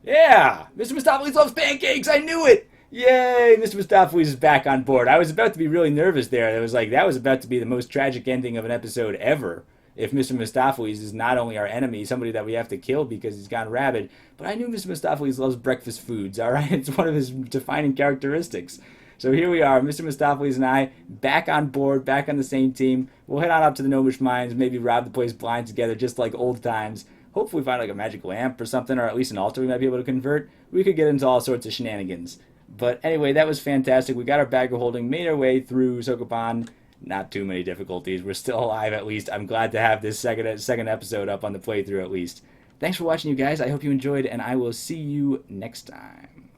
Yeah! Mr. Mistoffelees loves pancakes! I knew it! Yay! Mr. Mistoffelees is back on board. I was about to be really nervous there. It was like, that was about to be the most tragic ending of an episode ever. If Mr. Mistoffelees is not only our enemy, somebody that we have to kill because he's gone rabid, but I knew Mr. Mistoffelees loves breakfast foods, alright? It's one of his defining characteristics. So here we are, Mr. Mistoffelees and I, back on board, back on the same team. We'll head on up to the Gnomish Mines, maybe rob the place blind together, just like old times. Hopefully find like a magic lamp or something, or at least an altar we might be able to convert. We could get into all sorts of shenanigans. But anyway, that was fantastic. We got our bag of holding, made our way through Sokoban. Not too many difficulties. We're still alive at least. I'm glad to have this second episode up on the playthrough at least. Thanks for watching, you guys. I hope you enjoyed, and I will see you next time.